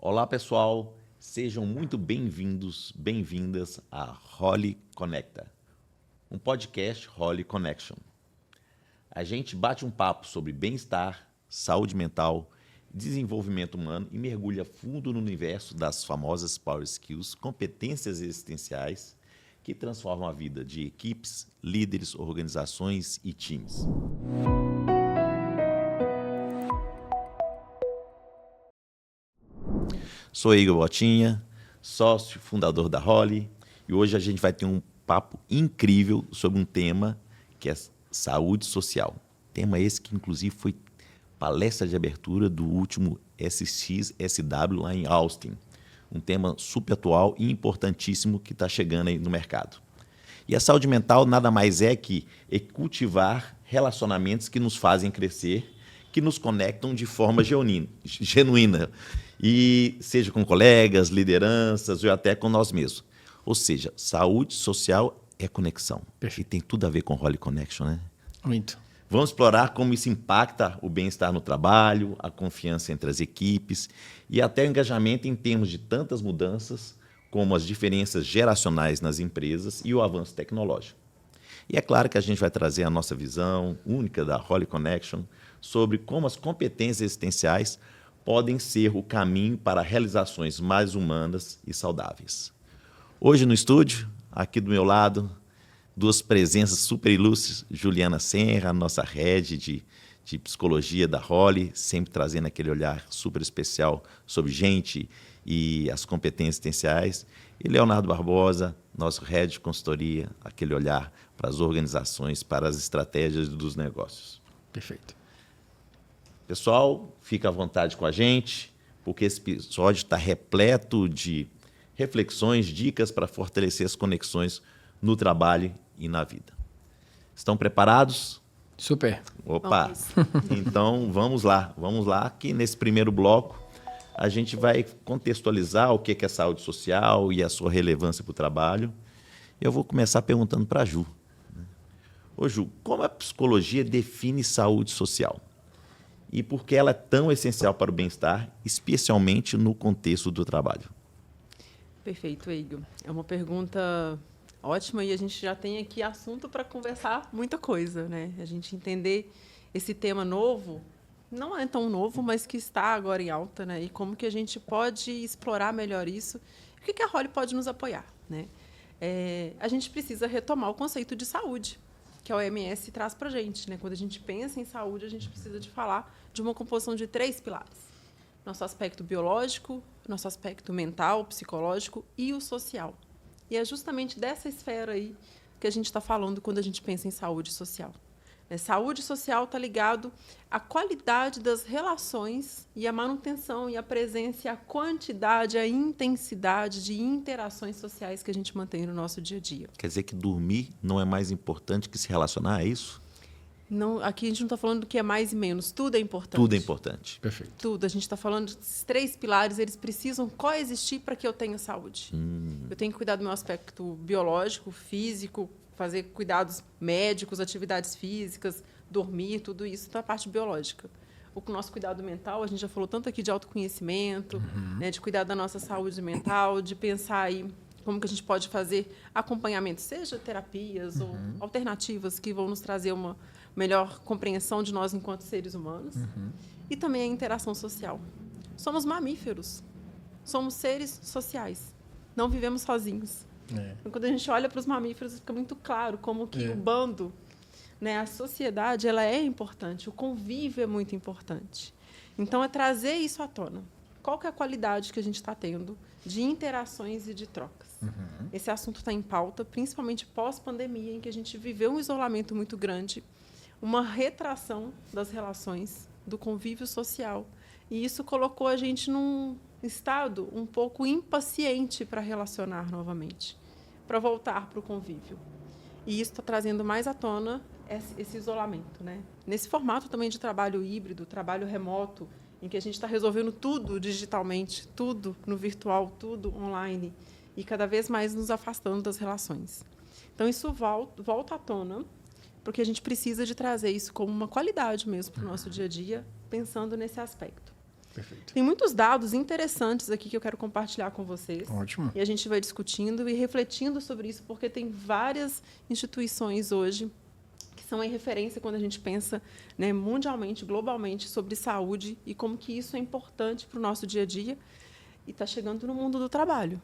Olá, pessoal. Sejam muito bem-vindos, bem-vindas a Holly Conecta, um podcast Holly Connection. A gente bate um papo sobre bem-estar, saúde mental, desenvolvimento humano e mergulha fundo no universo das famosas Power Skills, competências existenciais que transformam a vida de equipes, líderes, organizações e times. Sou Igor Botinha, sócio fundador da Holly, e hoje a gente vai ter um papo incrível sobre um tema que é saúde social. Tema esse que, inclusive, foi palestra de abertura do último SXSW lá em Austin. Um tema super atual e importantíssimo que está chegando aí no mercado. E a saúde mental nada mais é que cultivar relacionamentos que nos fazem crescer, que nos conectam de forma genuína, e seja com colegas, lideranças ou até com nós mesmos. Ou seja, saúde social é conexão. Perfeito. E tem tudo a ver com Holly Connection, né? Muito. Vamos explorar como isso impacta o bem-estar no trabalho, a confiança entre as equipes e até o engajamento em termos de tantas mudanças, como as diferenças geracionais nas empresas e o avanço tecnológico. E é claro que a gente vai trazer a nossa visão única da Holly Connection sobre como as competências existenciais podem ser o caminho para realizações mais humanas e saudáveis. Hoje no estúdio, aqui do meu lado, duas presenças super ilustres, Juliana Senra, nossa head de psicologia da Holly, sempre trazendo aquele olhar super especial sobre gente e as competências existenciais, e Leonardo Barbosa, nosso head de consultoria, aquele olhar para as organizações, para as estratégias dos negócios. Perfeito. Pessoal, fica à vontade com a gente, porque esse episódio está repleto de reflexões, dicas para fortalecer as conexões no trabalho e na vida. Estão preparados? Super. Opa! Então, vamos lá, que nesse primeiro bloco a gente vai contextualizar o que é saúde social e a sua relevância para o trabalho. Eu vou começar perguntando para a Ju. Ô Ju, como a psicologia define saúde social? E por que ela é tão essencial para o bem-estar, especialmente no contexto do trabalho? Perfeito, Igor. É uma pergunta ótima e a gente já tem aqui assunto para conversar muita coisa, né? A gente entender esse tema novo, não é tão novo, mas que está agora em alta, né? E como que a gente pode explorar melhor isso? O que a Holly pode nos apoiar, né? A gente precisa retomar o conceito de saúde, que a OMS traz para a gente, né? Quando a gente pensa em saúde, a gente precisa de falar de uma composição de 3 pilares: nosso aspecto biológico, nosso aspecto mental, psicológico e o social. E é justamente dessa esfera aí que a gente está falando quando a gente pensa em saúde social. Saúde social está ligado à qualidade das relações e à manutenção e à presença, e à quantidade, à intensidade de interações sociais que a gente mantém no nosso dia a dia. Quer dizer que dormir não é mais importante que se relacionar, é isso? Não, aqui a gente não está falando do que é mais e menos, tudo é importante. Tudo é importante. Perfeito. Tudo. A gente está falando desses 3 pilares, eles precisam coexistir para que eu tenha saúde. Eu tenho que cuidar do meu aspecto biológico, físico, fazer cuidados médicos, atividades físicas, dormir, tudo isso da parte biológica. O nosso cuidado mental, a gente já falou tanto aqui de autoconhecimento, né, de cuidar da nossa saúde mental, de pensar aí como que a gente pode fazer acompanhamento, seja terapias ou alternativas que vão nos trazer uma melhor compreensão de nós enquanto seres humanos. E também a interação social. Somos mamíferos. Somos seres sociais. Não vivemos sozinhos. Então, quando a gente olha para os mamíferos, fica muito claro como que o bando, né, a sociedade, ela é importante, o convívio é muito importante. Então, é trazer isso à tona. Qual que é a qualidade que a gente está tendo de interações e de trocas? Esse assunto está em pauta, principalmente pós-pandemia, em que a gente viveu um isolamento muito grande, uma retração das relações, do convívio social. E isso colocou a gente num estado um pouco impaciente para relacionar novamente, para voltar para o convívio. E isso está trazendo mais à tona esse isolamento, né? Nesse formato também de trabalho híbrido, trabalho remoto, em que a gente está resolvendo tudo digitalmente, tudo no virtual, tudo online, e cada vez mais nos afastando das relações. Então, isso volta à tona, porque a gente precisa de trazer isso como uma qualidade mesmo para o nosso dia a dia, pensando nesse aspecto. Perfeito. Tem muitos dados interessantes aqui que eu quero compartilhar com vocês. Ótimo. E a gente vai discutindo e refletindo sobre isso, porque tem várias instituições hoje que são em referência quando a gente pensa, né, mundialmente, globalmente, sobre saúde e como que isso é importante para o nosso dia a dia e está chegando no mundo do trabalho.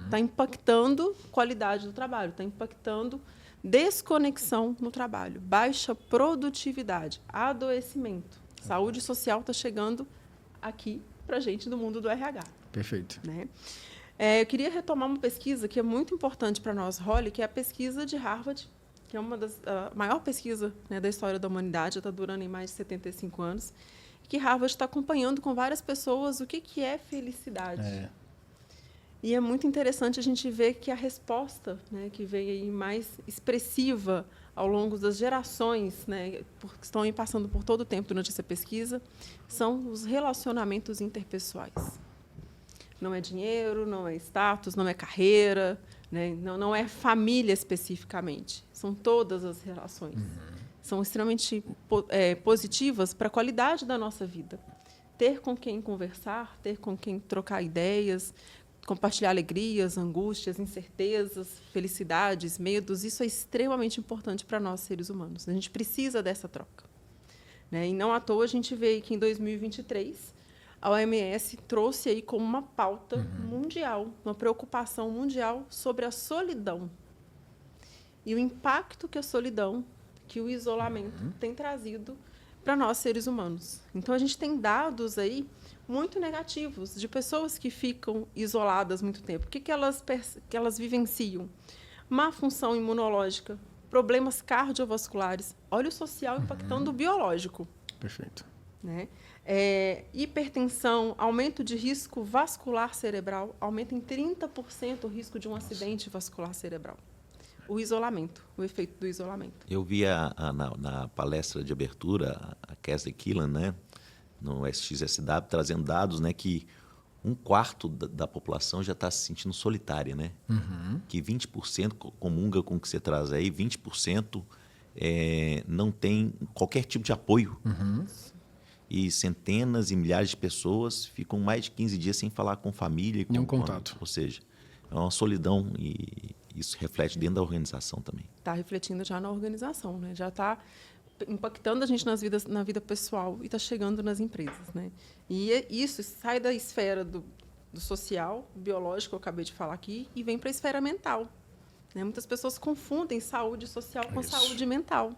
Está impactando a qualidade do trabalho, está impactando desconexão no trabalho, baixa produtividade, adoecimento. Saúde social está chegando aqui para a gente do mundo do RH. Perfeito. Né? Eu queria retomar uma pesquisa que é muito importante para nós, Holly, que é a pesquisa de Harvard, que é uma das maior pesquisa, né, da história da humanidade, já está durando em mais de 75 anos, que Harvard está acompanhando com várias pessoas o que é felicidade. E é muito interessante a gente ver que a resposta, né, que vem aí mais expressiva ao longo das gerações, né, que estão aí passando por todo o tempo durante essa pesquisa, são os relacionamentos interpessoais. Não é dinheiro, não é status, não é carreira, né, não é família especificamente. São todas as relações. São extremamente positivas para a qualidade da nossa vida. Ter com quem conversar, ter com quem trocar ideias, compartilhar alegrias, angústias, incertezas, felicidades, medos, isso é extremamente importante para nós, seres humanos. A gente precisa dessa troca. Né? E não à toa a gente vê que, em 2023, a OMS trouxe aí como uma pauta mundial, uma preocupação mundial sobre a solidão e o impacto que a solidão, que o isolamento tem trazido para nós, seres humanos. Então, a gente tem dados aí muito negativos de pessoas que ficam isoladas muito tempo. O que elas vivenciam? Má função imunológica, problemas cardiovasculares, óleo social impactando o biológico. Perfeito. Né? Hipertensão, aumento de risco vascular cerebral, aumenta em 30% o risco de um acidente vascular cerebral. O isolamento, o efeito do isolamento. Eu vi na palestra de abertura a Casey Killen, né, no SXSW, trazendo dados, né, que 1/4 da população já está se sentindo solitária, né? Que 20% comunga com o que você traz aí, 20% não tem qualquer tipo de apoio. E centenas e milhares de pessoas ficam mais de 15 dias sem falar com família. E Nenhum contato. Ou seja, é uma solidão e isso reflete dentro da organização também. Está refletindo já na organização, né? Já está impactando a gente na vida pessoal e está chegando nas empresas. Né? E isso sai da esfera do social, biológico, que eu acabei de falar aqui, e vem para a esfera mental. Né? Muitas pessoas confundem saúde social com saúde mental.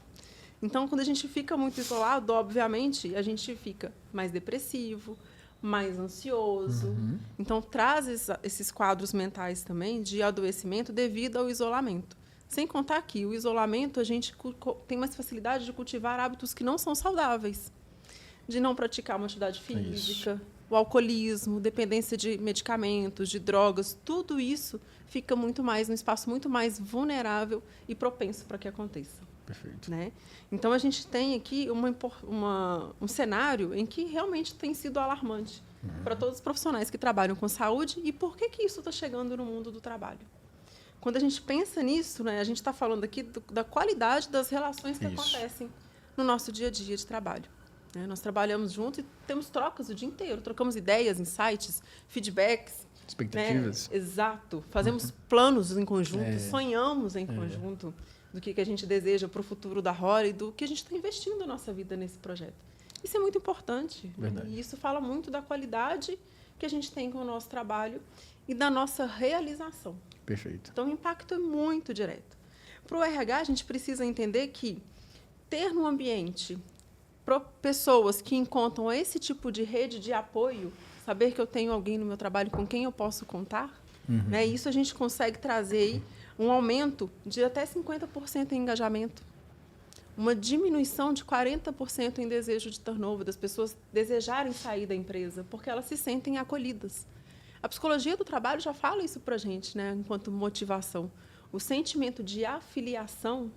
Então, quando a gente fica muito isolado, obviamente, a gente fica mais depressivo, mais ansioso. Então, traz esses quadros mentais também de adoecimento devido ao isolamento. Sem contar que o isolamento, a gente tem mais facilidade de cultivar hábitos que não são saudáveis. De não praticar uma atividade física, o alcoolismo, dependência de medicamentos, de drogas, tudo isso fica muito mais, num espaço muito mais vulnerável e propenso para que aconteça. Perfeito. Né? Então, a gente tem aqui um cenário em que realmente tem sido alarmante para todos os profissionais que trabalham com saúde. E por que isso está chegando no mundo do trabalho? Quando a gente pensa nisso, né, a gente está falando aqui da qualidade das relações que acontecem no nosso dia a dia de trabalho. Né? Nós trabalhamos juntos e temos trocas o dia inteiro. Trocamos ideias, insights, feedbacks. Expectativas. Né? Exato. Fazemos planos em conjunto, sonhamos em conjunto do que a gente deseja para o futuro da Holly e do que a gente está investindo na nossa vida nesse projeto. Isso é muito importante. Verdade. E isso fala muito da qualidade que a gente tem com o nosso trabalho e da nossa realização. Perfeito. Então, o impacto é muito direto. Para o RH, a gente precisa entender que ter no ambiente pessoas que encontram esse tipo de rede de apoio, saber que eu tenho alguém no meu trabalho com quem eu posso contar, né, isso a gente consegue trazer um aumento de até 50% em engajamento, uma diminuição de 40% em desejo de turnover, das pessoas desejarem sair da empresa, porque elas se sentem acolhidas. A psicologia do trabalho já fala isso para a gente, né, enquanto motivação. O sentimento de afiliação,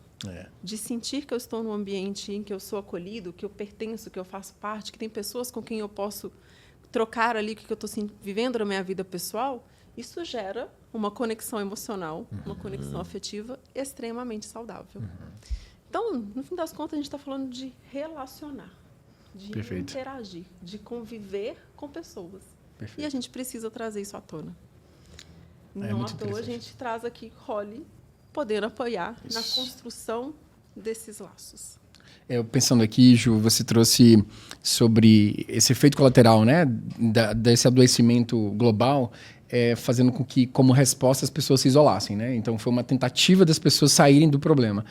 de sentir que eu estou num ambiente em que eu sou acolhido, que eu pertenço, que eu faço parte, que tem pessoas com quem eu posso trocar ali o que eu estou vivendo na minha vida pessoal, isso gera uma conexão emocional, uma conexão afetiva extremamente saudável. Então, no fim das contas, a gente está falando de relacionar, de interagir, de conviver com pessoas. Perfeito. E a gente precisa trazer isso à tona. Não à muito toa a interessante. gente traz aqui Holly, podendo apoiar na construção desses laços. Pensando aqui, Ju, você trouxe sobre esse efeito colateral, né, desse adoecimento global, fazendo com que, como resposta, as pessoas se isolassem, né? Então, foi uma tentativa das pessoas saírem do problema.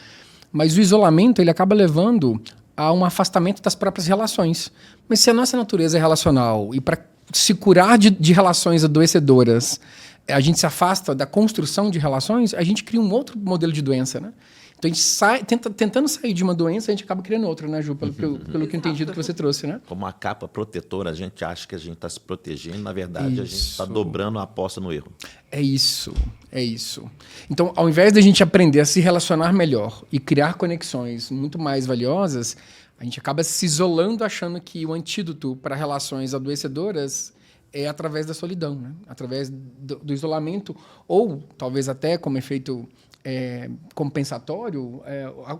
Mas o isolamento, ele acaba levando a um afastamento das próprias relações. Mas se a nossa natureza é relacional e para se curar de relações adoecedoras, a gente se afasta da construção de relações, a gente cria um outro modelo de doença, né? Então, a gente sai, tentando sair de uma doença, a gente acaba criando outra, né, Ju? Pelo que eu entendi do que você trouxe, né? Como uma capa protetora, a gente acha que a gente está se protegendo, na verdade, a gente está Isso. dobrando a aposta no erro. É isso. Então, ao invés da gente aprender a se relacionar melhor e criar conexões muito mais valiosas, a gente acaba se isolando achando que o antídoto para relações adoecedoras é através da solidão, né? Através do isolamento, ou talvez até como efeito compensatório,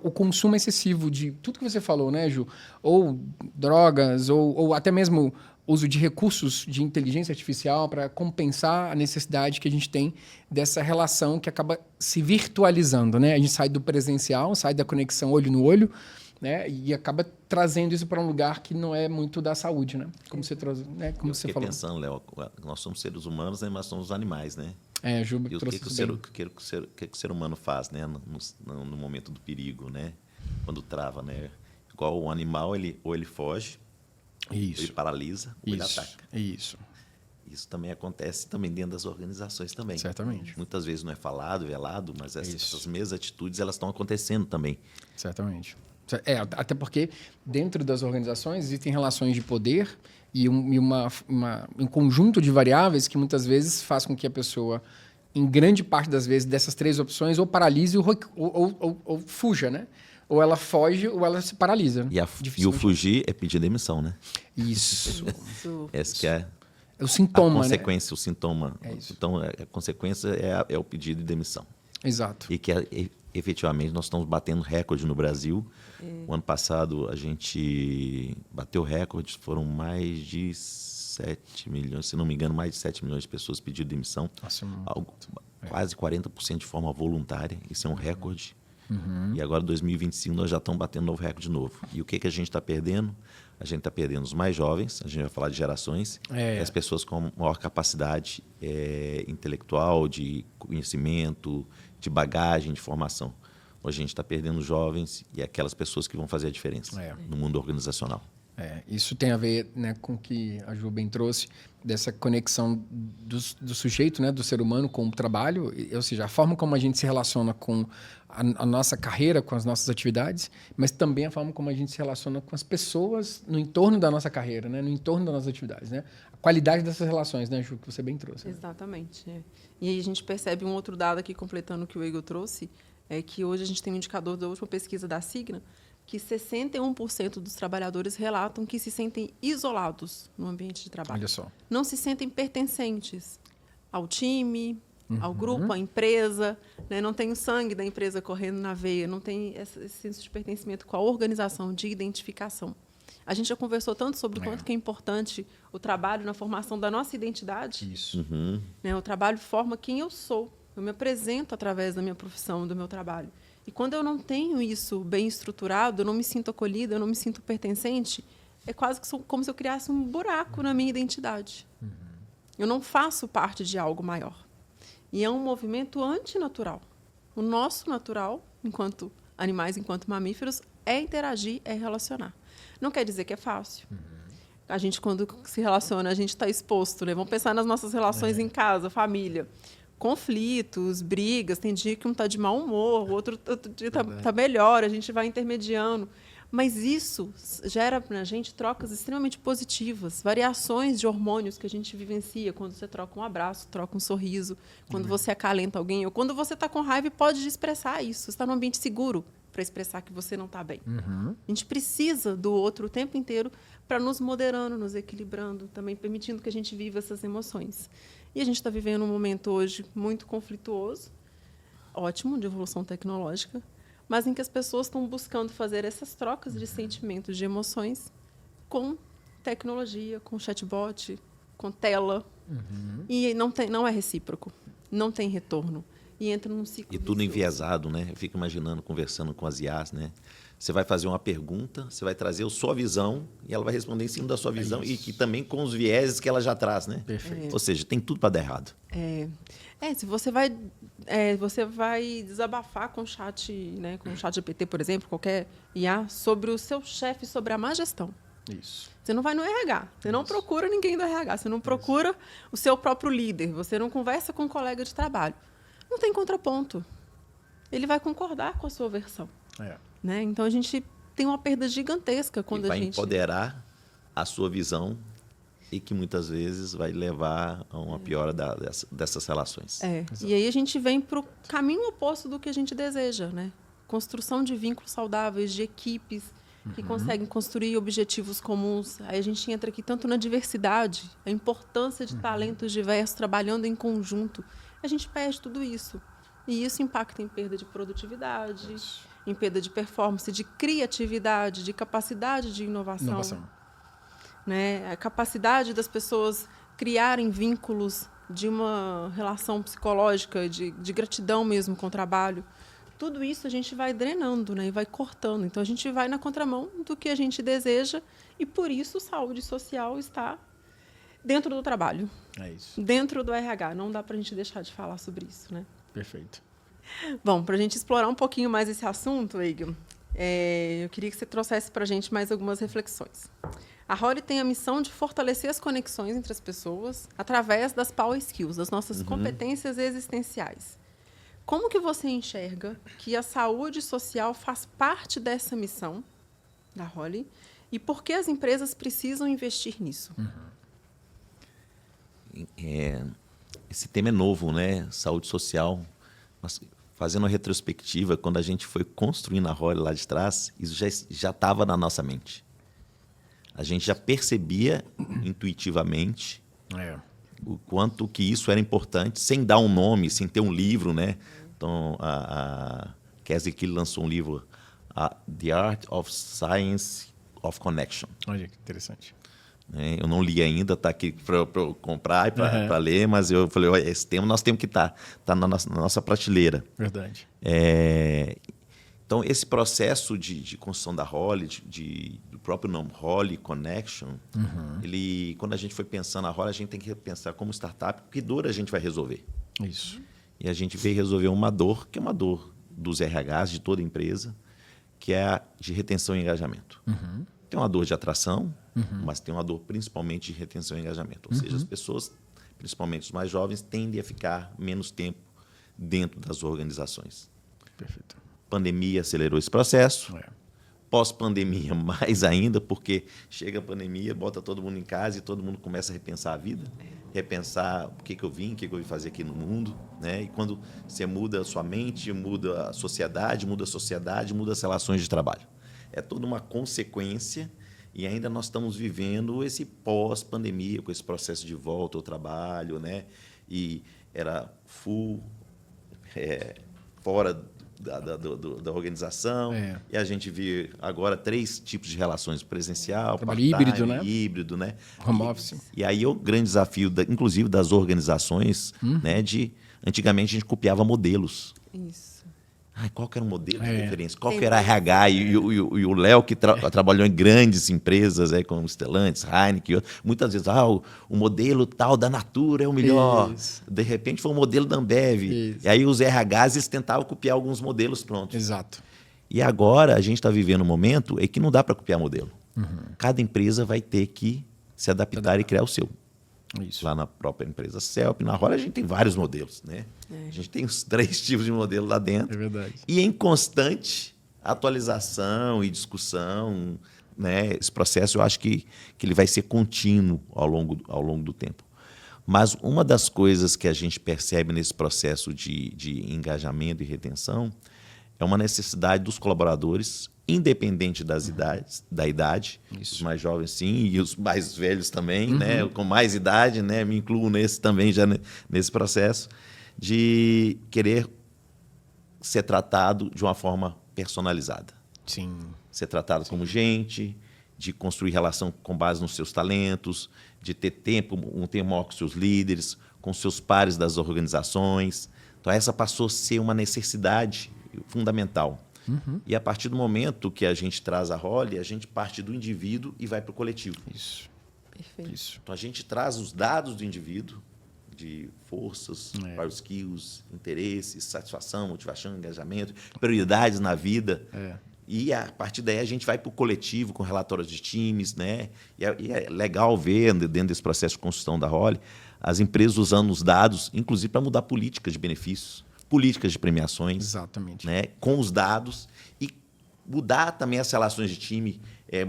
o consumo excessivo de tudo que você falou, né, Ju? Ou drogas, ou até mesmo uso de recursos de inteligência artificial para compensar a necessidade que a gente tem dessa relação que acaba se virtualizando, né? A gente sai do presencial, sai da conexão olho no olho, né? E acaba trazendo isso para um lugar que não é muito da saúde, né? Como você trouxe, né? Como você falou. Pensando, Léo, nós somos seres humanos, né, mas somos animais, né? Ju, E o trouxe que o ser humano faz, né, no momento do perigo, né? Quando trava, né? Igual o animal, ou ele foge, Isso. ele paralisa, ou ele ataca. Isso. Isso também acontece também dentro das organizações também. Certamente. Muitas vezes não é falado, velado, mas Isso. essas mesmas atitudes elas estão acontecendo também. Certamente. Até porque dentro das organizações existem relações de poder e um conjunto de variáveis que muitas vezes faz com que a pessoa, em grande parte das vezes, dessas três opções, ou paralise ou fuja, né? Ou ela foge ou ela se paralisa. E o fugir é pedir demissão, né? Isso. Essa que é o sintoma, a consequência, né? O sintoma. É isso. Então, a consequência é o pedido de demissão. Exato. E que, efetivamente, nós estamos batendo recorde no Brasil. O ano passado, a gente bateu recorde, foram mais de 7 milhões, se não me engano, mais de 7 milhões de pessoas pediram demissão. Nossa, quase 40% de forma voluntária. Isso é um recorde. Uhum. E agora, 2025, nós já estamos batendo novo recorde de novo. E o que a gente está perdendo? A gente está perdendo os mais jovens, a gente vai falar de gerações, e as pessoas com maior capacidade intelectual, de conhecimento, de bagagem, de formação. Hoje a gente está perdendo os jovens e aquelas pessoas que vão fazer a diferença no mundo organizacional. Isso tem a ver, né, com o que a Ju bem trouxe, dessa conexão do sujeito, né, do ser humano com o trabalho, ou seja, a forma como a gente se relaciona com a nossa carreira, com as nossas atividades, mas também a forma como a gente se relaciona com as pessoas no entorno da nossa carreira, né, no entorno das nossas atividades. Né? A qualidade dessas relações, né, Ju, que você bem trouxe. Né? Exatamente. E aí a gente percebe um outro dado aqui, completando o que o Igor trouxe, é que hoje a gente tem um indicador da última pesquisa da Cigna, que 61% dos trabalhadores relatam que se sentem isolados no ambiente de trabalho. Olha só. Não se sentem pertencentes ao time, ao grupo, à empresa, né? Não tem o sangue da empresa correndo na veia, não tem esse senso de pertencimento com a organização, de identificação. A gente já conversou tanto sobre o quanto que é importante o trabalho na formação da nossa identidade. Isso. Né? O trabalho forma quem eu sou. Eu me apresento através da minha profissão, do meu trabalho. E quando eu não tenho isso bem estruturado, eu não me sinto acolhida, eu não me sinto pertencente, é quase como se eu criasse um buraco na minha identidade. Eu não faço parte de algo maior. E é um movimento antinatural. O nosso natural, enquanto animais, enquanto mamíferos, é interagir, é relacionar. Não quer dizer que é fácil. A gente, quando se relaciona, a gente está exposto. Né? Vamos pensar nas nossas relações em casa, família. Conflitos, brigas, tem dia que um está de mau humor, o outro dia está melhor, a gente vai intermediando. Mas isso gera para a gente trocas extremamente positivas, variações de hormônios que a gente vivencia quando você troca um abraço, troca um sorriso, quando você acalenta alguém, ou quando você está com raiva e pode expressar isso. Você está num ambiente seguro para expressar que você não está bem. A gente precisa do outro o tempo inteiro para nos moderando, nos equilibrando, também permitindo que a gente viva essas emoções. E a gente está vivendo um momento hoje muito conflituoso, ótimo, de evolução tecnológica, mas em que as pessoas estão buscando fazer essas trocas de sentimentos, de emoções, com tecnologia, com chatbot, com tela. E não é recíproco, não tem retorno. E entra num ciclo. E tudo vicioso. enviesado, né? Eu fico imaginando, conversando com as IAs, né? Você vai fazer uma pergunta, você vai trazer a sua visão e ela vai responder em cima da sua visão e que também com os vieses que ela já traz, né? Perfeito. Ou seja, tem tudo para dar errado. Se você vai desabafar com o chat, né, com o chat GPT, por exemplo, qualquer IA, sobre o seu chefe, sobre a má gestão. Isso. Você não vai no RH, você não procura ninguém do RH, você não procura o seu próprio líder, você não conversa com um colega de trabalho. Não tem contraponto. Ele vai concordar com a sua versão. Né? Então, a gente tem uma perda gigantesca quando E vai a gente... empoderar a sua visão e que muitas vezes vai levar a uma piora dessas relações. E aí a gente vem para o caminho oposto do que a gente deseja, né? Construção de vínculos saudáveis, de equipes que conseguem construir objetivos comuns. Aí a gente entra aqui tanto na diversidade, a importância de talentos diversos trabalhando em conjunto. A gente perde tudo isso. E isso impacta em perda de produtividade, em perda de performance, de criatividade, de capacidade de inovação. Né? A capacidade das pessoas criarem vínculos de uma relação psicológica, de gratidão mesmo com o trabalho. Tudo isso a gente vai drenando, né? E vai cortando. Então, a gente vai na contramão do que a gente deseja e, por isso, saúde social está dentro do trabalho. É isso. Dentro do RH. Não dá para a gente deixar de falar sobre isso, né? Perfeito. Bom, para a gente explorar um pouquinho mais esse assunto, Eigil, eu queria que você trouxesse para a gente mais algumas reflexões. A Holly tem a missão de fortalecer as conexões entre as pessoas através das Power Skills, das nossas competências existenciais. Como que você enxerga que a saúde social faz parte dessa missão da Holly e por que as empresas precisam investir nisso? Esse tema é novo, né? Saúde social. Mas, fazendo uma retrospectiva, quando a gente foi construindo a Holly lá de trás, isso já estava na nossa mente. A gente já percebia intuitivamente o quanto que isso era importante, sem dar um nome, sem ter um livro, né? Então, a Casey Kill lançou um livro, The Art of Science of Connection. Olha que interessante. Eu não li ainda, está aqui para eu comprar e para ler, mas eu falei, olha, esse tema nós temos que estar na nossa prateleira. Verdade. Então, esse processo de construção da Holly, do próprio nome Holly Connection, quando a gente foi pensando na Holly, a gente tem que pensar como startup, que dor a gente vai resolver. Isso. E a gente veio resolver uma dor, que é uma dor dos RHs, de toda empresa, que é a de retenção e engajamento. Tem uma dor de atração, mas tem uma dor principalmente de retenção e engajamento. Ou seja, as pessoas, principalmente os mais jovens, tendem a ficar menos tempo dentro das organizações. Perfeito. Pandemia acelerou esse processo. Pós-pandemia, mais ainda, porque chega a pandemia, bota todo mundo em casa e todo mundo começa a repensar a vida, repensar o que eu vim fazer aqui no mundo, né? E quando você muda a sua mente, muda a sociedade, muda as relações de trabalho. É toda uma consequência e ainda nós estamos vivendo esse pós-pandemia, com esse processo de volta ao trabalho, né? E era fora da organização. E a gente vê agora 3 tipos de relações: presencial, trabalho híbrido, né? Híbrido, né? Home office. E aí o grande desafio, inclusive das organizações, né? Antigamente a gente copiava modelos. Isso. Qual que era o modelo de referência? Qual que era a RH? E o Léo, que trabalhou em grandes empresas, como Stellantis, Heineken, muitas vezes, o modelo tal da Natura é o melhor. Isso. De repente foi o modelo da Ambev. Isso. E aí os RHs eles tentavam copiar alguns modelos prontos. Exato. E agora a gente está vivendo um momento em que não dá para copiar modelo. Cada empresa vai ter que se adaptar e criar o seu. Isso. Lá na própria empresa CELP, na Holly, a gente tem vários modelos, né? A gente tem os 3 tipos de modelo lá dentro. É verdade. E em constante atualização e discussão, né? Esse processo eu acho que ele vai ser contínuo ao longo do tempo. Mas uma das coisas que a gente percebe nesse processo de engajamento e retenção é uma necessidade dos colaboradores, independente da idade. Isso. Os mais jovens, sim, e os mais velhos também, né? Com mais idade, né? Me incluo nesse também, já nesse processo, de querer ser tratado de uma forma personalizada. Sim. Ser tratado como gente, de construir relação com base nos seus talentos, de ter um tempo maior com seus líderes, com seus pares das organizações. Então, essa passou a ser uma necessidade fundamental. E a partir do momento que a gente traz a Holly, a gente parte do indivíduo e vai para o coletivo. Isso. Perfeito. Isso. Então, a gente traz os dados do indivíduo, de forças, power skills, interesses, satisfação, motivação, engajamento, prioridades na vida. E, a partir daí, a gente vai para o coletivo, com relatórios de times. Né? E é legal ver, dentro desse processo de construção da Holly, as empresas usando os dados, inclusive para mudar políticas de benefícios, políticas de premiações. Exatamente. Né? Com os dados. E mudar também as relações de time,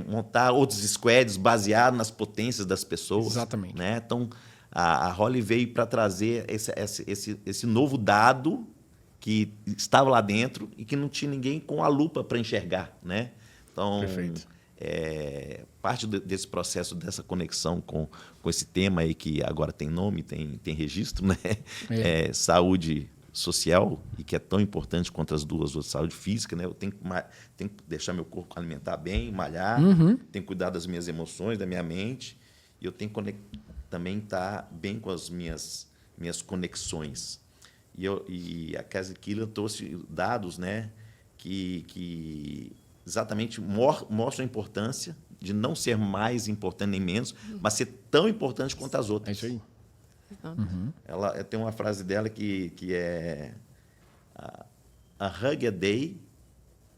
montar outros squads baseados nas potências das pessoas. Exatamente. Né? Então, a Holly veio para trazer esse novo dado que estava lá dentro e que não tinha ninguém com a lupa para enxergar. Né? Então, Perfeito. Parte desse processo, dessa conexão com esse tema aí que agora tem nome, tem registro, né? Saúde social, e que é tão importante quanto as duas, a saúde física. Né? Eu tenho que deixar meu corpo alimentar bem, malhar, tenho que cuidar das minhas emoções, da minha mente, e eu tenho que também estar bem com as minhas conexões. E a Casa Killer trouxe dados, né, que exatamente mostram a importância de não ser mais importante nem menos, mas ser tão importante quanto as outras. É isso aí. Ela tem uma frase dela que é a hug a day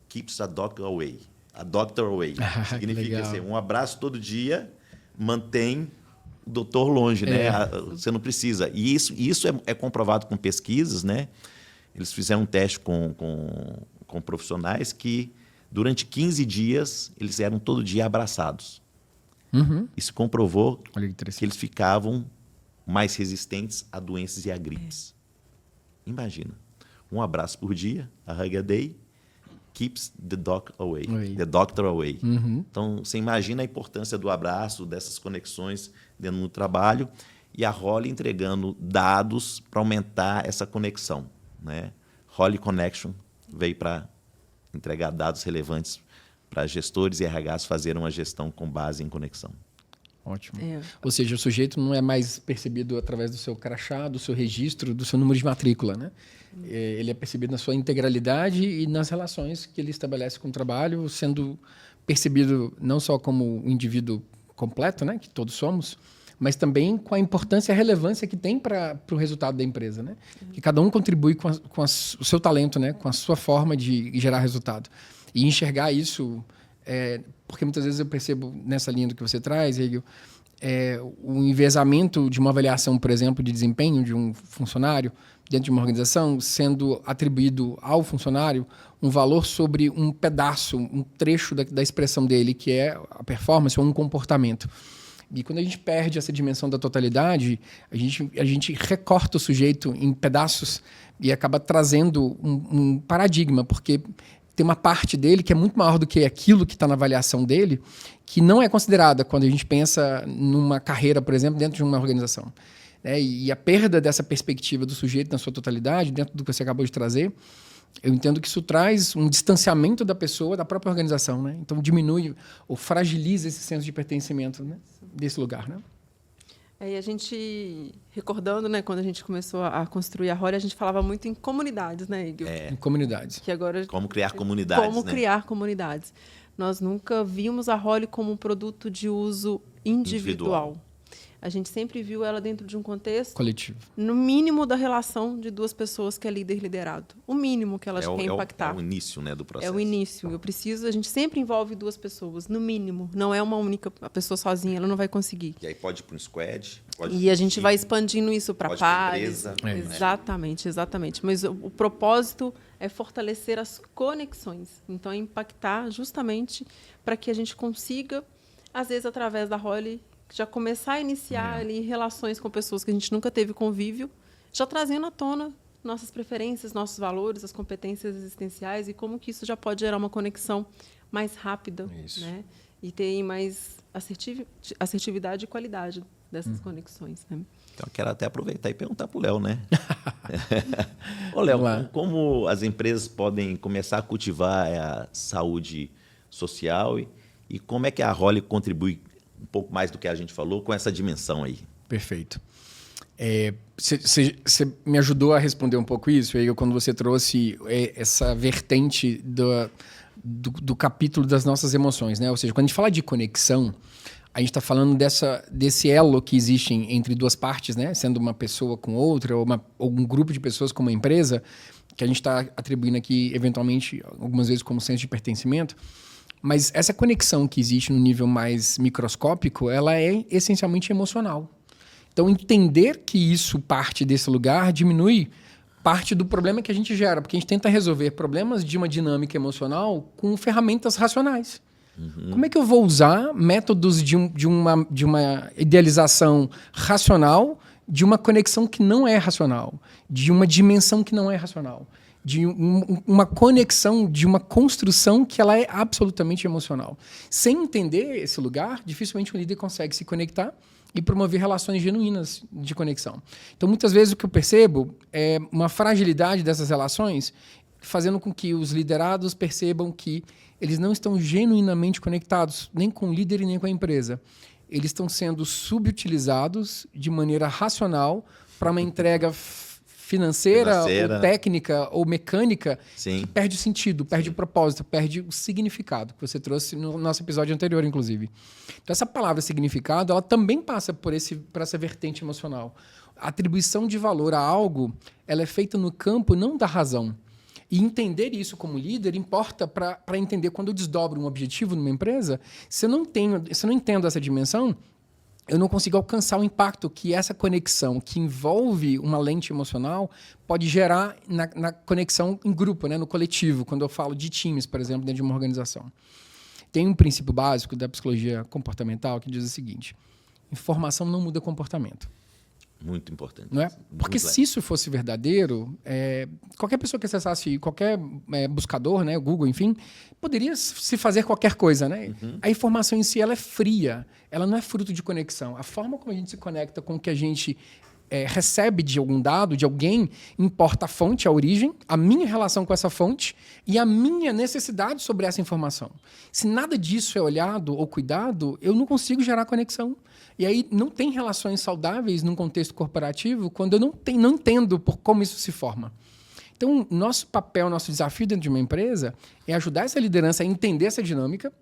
keeps a doctor away. A doctor away. Significa assim, um abraço todo dia mantém o doutor longe, né? Você não precisa. E isso é comprovado com pesquisas, né? Eles fizeram um teste com profissionais que, durante 15 dias, eles eram todo dia abraçados. E se comprovou que eles ficavam mais resistentes a doenças e a gripes. Imagina. Um abraço por dia, a hug a day, keeps the doctor away. The doctor away. Então, você imagina a importância do abraço, dessas conexões dentro do trabalho, e a Holly entregando dados para aumentar essa conexão. Né? Holly Connection veio para entregar dados relevantes para gestores e RHs fazerem uma gestão com base em conexão. Ótimo. Ou seja, o sujeito não é mais percebido através do seu crachá, do seu registro, do seu número de matrícula, né? Ele é percebido na sua integralidade e nas relações que ele estabelece com o trabalho, sendo percebido não só como um indivíduo completo, né, que todos somos, mas também com a importância e a relevância que tem para o resultado da empresa, né? Que cada um contribui com o seu talento, né, com a sua forma de gerar resultado. E enxergar isso... porque muitas vezes eu percebo nessa linha do que você traz, Hegel, o enviesamento de uma avaliação, por exemplo, de desempenho de um funcionário dentro de uma organização, sendo atribuído ao funcionário um valor sobre um pedaço, um trecho da expressão dele, que é a performance ou um comportamento. E quando a gente perde essa dimensão da totalidade, a gente recorta o sujeito em pedaços e acaba trazendo um paradigma, porque tem uma parte dele que é muito maior do que aquilo que está na avaliação dele, que não é considerada quando a gente pensa numa carreira, por exemplo, dentro de uma organização. E a perda dessa perspectiva do sujeito na sua totalidade, dentro do que você acabou de trazer, eu entendo que isso traz um distanciamento da pessoa da própria organização. Né? Então, diminui ou fragiliza esse senso de pertencimento, né, desse lugar. Né? E a gente, recordando, né, quando a gente começou a construir a Holly, a gente falava muito em comunidades, né, Igor? Em comunidades. Que agora, como criar comunidades. Como criar comunidades. Nós nunca vimos a Holly como um produto de uso individual. A gente sempre viu ela dentro de um contexto coletivo, no mínimo da relação de duas pessoas que é líder e liderado. O mínimo que elas querem impactar. É o início, né, do processo. É o início. A gente sempre envolve duas pessoas, no mínimo. Não é uma única pessoa sozinha, ela não vai conseguir. E aí pode ir para um squad. E a gente vai expandindo isso para pares. Empresa. Exatamente. Mas o propósito é fortalecer as conexões. Então, é impactar justamente para que a gente consiga, às vezes, através da Holly, já começar a iniciar ali relações com pessoas que a gente nunca teve convívio, já trazendo à tona nossas preferências, nossos valores, as competências existenciais e como que isso já pode gerar uma conexão mais rápida, né? E ter mais assertividade e qualidade dessas conexões. Né? Então, eu quero até aproveitar e perguntar para o Léo, né? Ô, Léo, como as empresas podem começar a cultivar a saúde social e E como é que a Holly contribui um pouco mais do que a gente falou com essa dimensão aí? Perfeito. Você me ajudou a responder um pouco isso, aí quando você trouxe essa vertente do capítulo das nossas emoções, né? Ou seja, quando a gente fala de conexão, a gente está falando desse elo que existe entre duas partes, né? Sendo uma pessoa com outra, ou um grupo de pessoas com uma empresa, que a gente está atribuindo aqui, eventualmente, algumas vezes como senso de pertencimento. Mas essa conexão que existe no nível mais microscópico, ela é essencialmente emocional. Então, entender que isso parte desse lugar diminui parte do problema que a gente gera, porque a gente tenta resolver problemas de uma dinâmica emocional com ferramentas racionais. Como é que eu vou usar métodos de uma idealização racional de uma conexão que não é racional, de uma dimensão que não é racional, de uma conexão, de uma construção que ela é absolutamente emocional? Sem entender esse lugar, dificilmente o líder consegue se conectar e promover relações genuínas de conexão. Então, muitas vezes o que eu percebo é uma fragilidade dessas relações, fazendo com que os liderados percebam que eles não estão genuinamente conectados, nem com o líder e nem com a empresa. Eles estão sendo subutilizados de maneira racional para uma entrega financeira, ou técnica, ou mecânica, que perde o sentido, perde o propósito, perde o significado, que você trouxe no nosso episódio anterior, inclusive. Então, essa palavra significado, ela também passa por essa vertente emocional. A atribuição de valor a algo, ela é feita no campo não da razão. E entender isso como líder importa para entender quando eu desdobro um objetivo numa empresa. Se eu não entendo essa dimensão, eu não consigo alcançar o impacto que essa conexão, que envolve uma lente emocional, pode gerar na conexão em grupo, né, no coletivo, quando eu falo de times, por exemplo, dentro de uma organização. Tem um princípio básico da psicologia comportamental que diz o seguinte: informação não muda comportamento. Muito importante. Não é? Porque se isso fosse verdadeiro, qualquer pessoa que acessasse qualquer buscador, né, Google, enfim, poderia se fazer qualquer coisa. Né? A informação em si ela é fria, ela não é fruto de conexão. A forma como a gente se conecta com o que a gente recebe de algum dado, de alguém, importa a fonte, a origem, a minha relação com essa fonte e a minha necessidade sobre essa informação. Se nada disso é olhado ou cuidado, eu não consigo gerar conexão. E aí não tem relações saudáveis num contexto corporativo quando eu não entendo por como isso se forma. Então, nosso papel, nosso desafio dentro de uma empresa é ajudar essa liderança a entender essa dinâmica,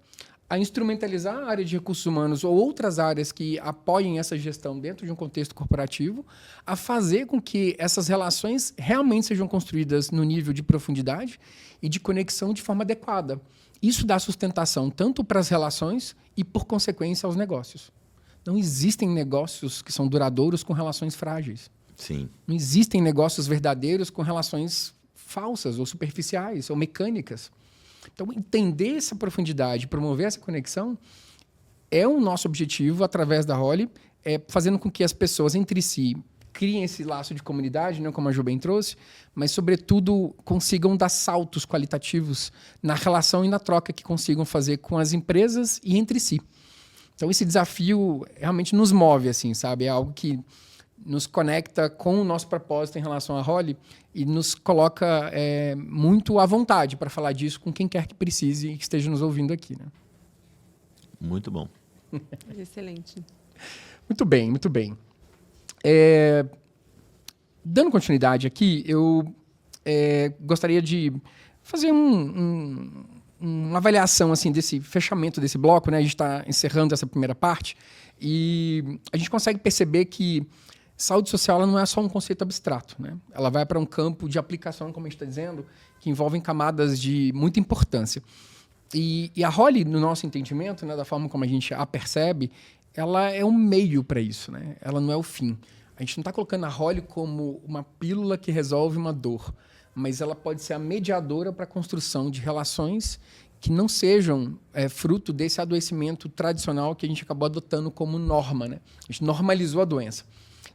a instrumentalizar a área de recursos humanos ou outras áreas que apoiem essa gestão dentro de um contexto corporativo, a fazer com que essas relações realmente sejam construídas no nível de profundidade e de conexão de forma adequada. Isso dá sustentação tanto para as relações e, por consequência, aos negócios. Não existem negócios que são duradouros com relações frágeis. Sim. Não existem negócios verdadeiros com relações falsas ou superficiais ou mecânicas. Então, entender essa profundidade, promover essa conexão, é o nosso objetivo através da Holly, fazendo com que as pessoas entre si criem esse laço de comunidade, né, como a Ju bem trouxe, mas, sobretudo, consigam dar saltos qualitativos na relação e na troca que consigam fazer com as empresas e entre si. Então, esse desafio realmente nos move, assim, sabe? É algo que nos conecta com o nosso propósito em relação à Holly e nos coloca muito à vontade para falar disso com quem quer que precise e que esteja nos ouvindo aqui. Né? Muito bom. Excelente. Muito bem, muito bem. Dando continuidade aqui, eu gostaria de fazer uma avaliação assim, desse fechamento desse bloco. Né? A gente está encerrando essa primeira parte e a gente consegue perceber que saúde social ela não é só um conceito abstrato. Né? Ela vai para um campo de aplicação, como a gente está dizendo, que envolvem camadas de muita importância. E a Holly, no nosso entendimento, né, da forma como a gente a percebe, ela é um meio para isso. Né? Ela não é o fim. A gente não está colocando a Holly como uma pílula que resolve uma dor, mas ela pode ser a mediadora para a construção de relações que não sejam fruto desse adoecimento tradicional que a gente acabou adotando como norma. Né? A gente normalizou a doença.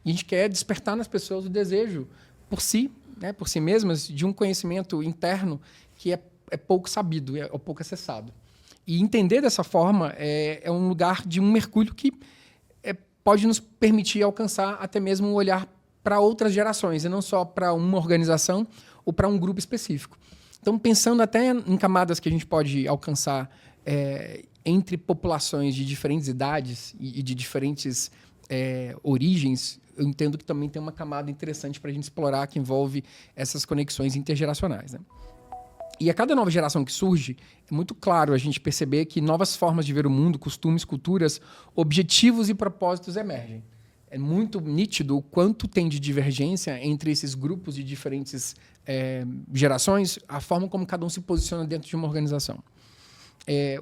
E a gente quer despertar nas pessoas o desejo por si, né, por si mesmas, de um conhecimento interno que é pouco sabido, é pouco acessado. E entender dessa forma é um lugar de um mergulho que pode nos permitir alcançar até mesmo um olhar para outras gerações, e não só para uma organização ou para um grupo específico. Então, pensando até em camadas que a gente pode alcançar entre populações de diferentes idades e de diferentes origens, eu entendo que também tem uma camada interessante para a gente explorar que envolve essas conexões intergeracionais, né? E a cada nova geração que surge, é muito claro a gente perceber que novas formas de ver o mundo, costumes, culturas, objetivos e propósitos emergem. É muito nítido o quanto tem de divergência entre esses grupos de diferentes gerações, a forma como cada um se posiciona dentro de uma organização.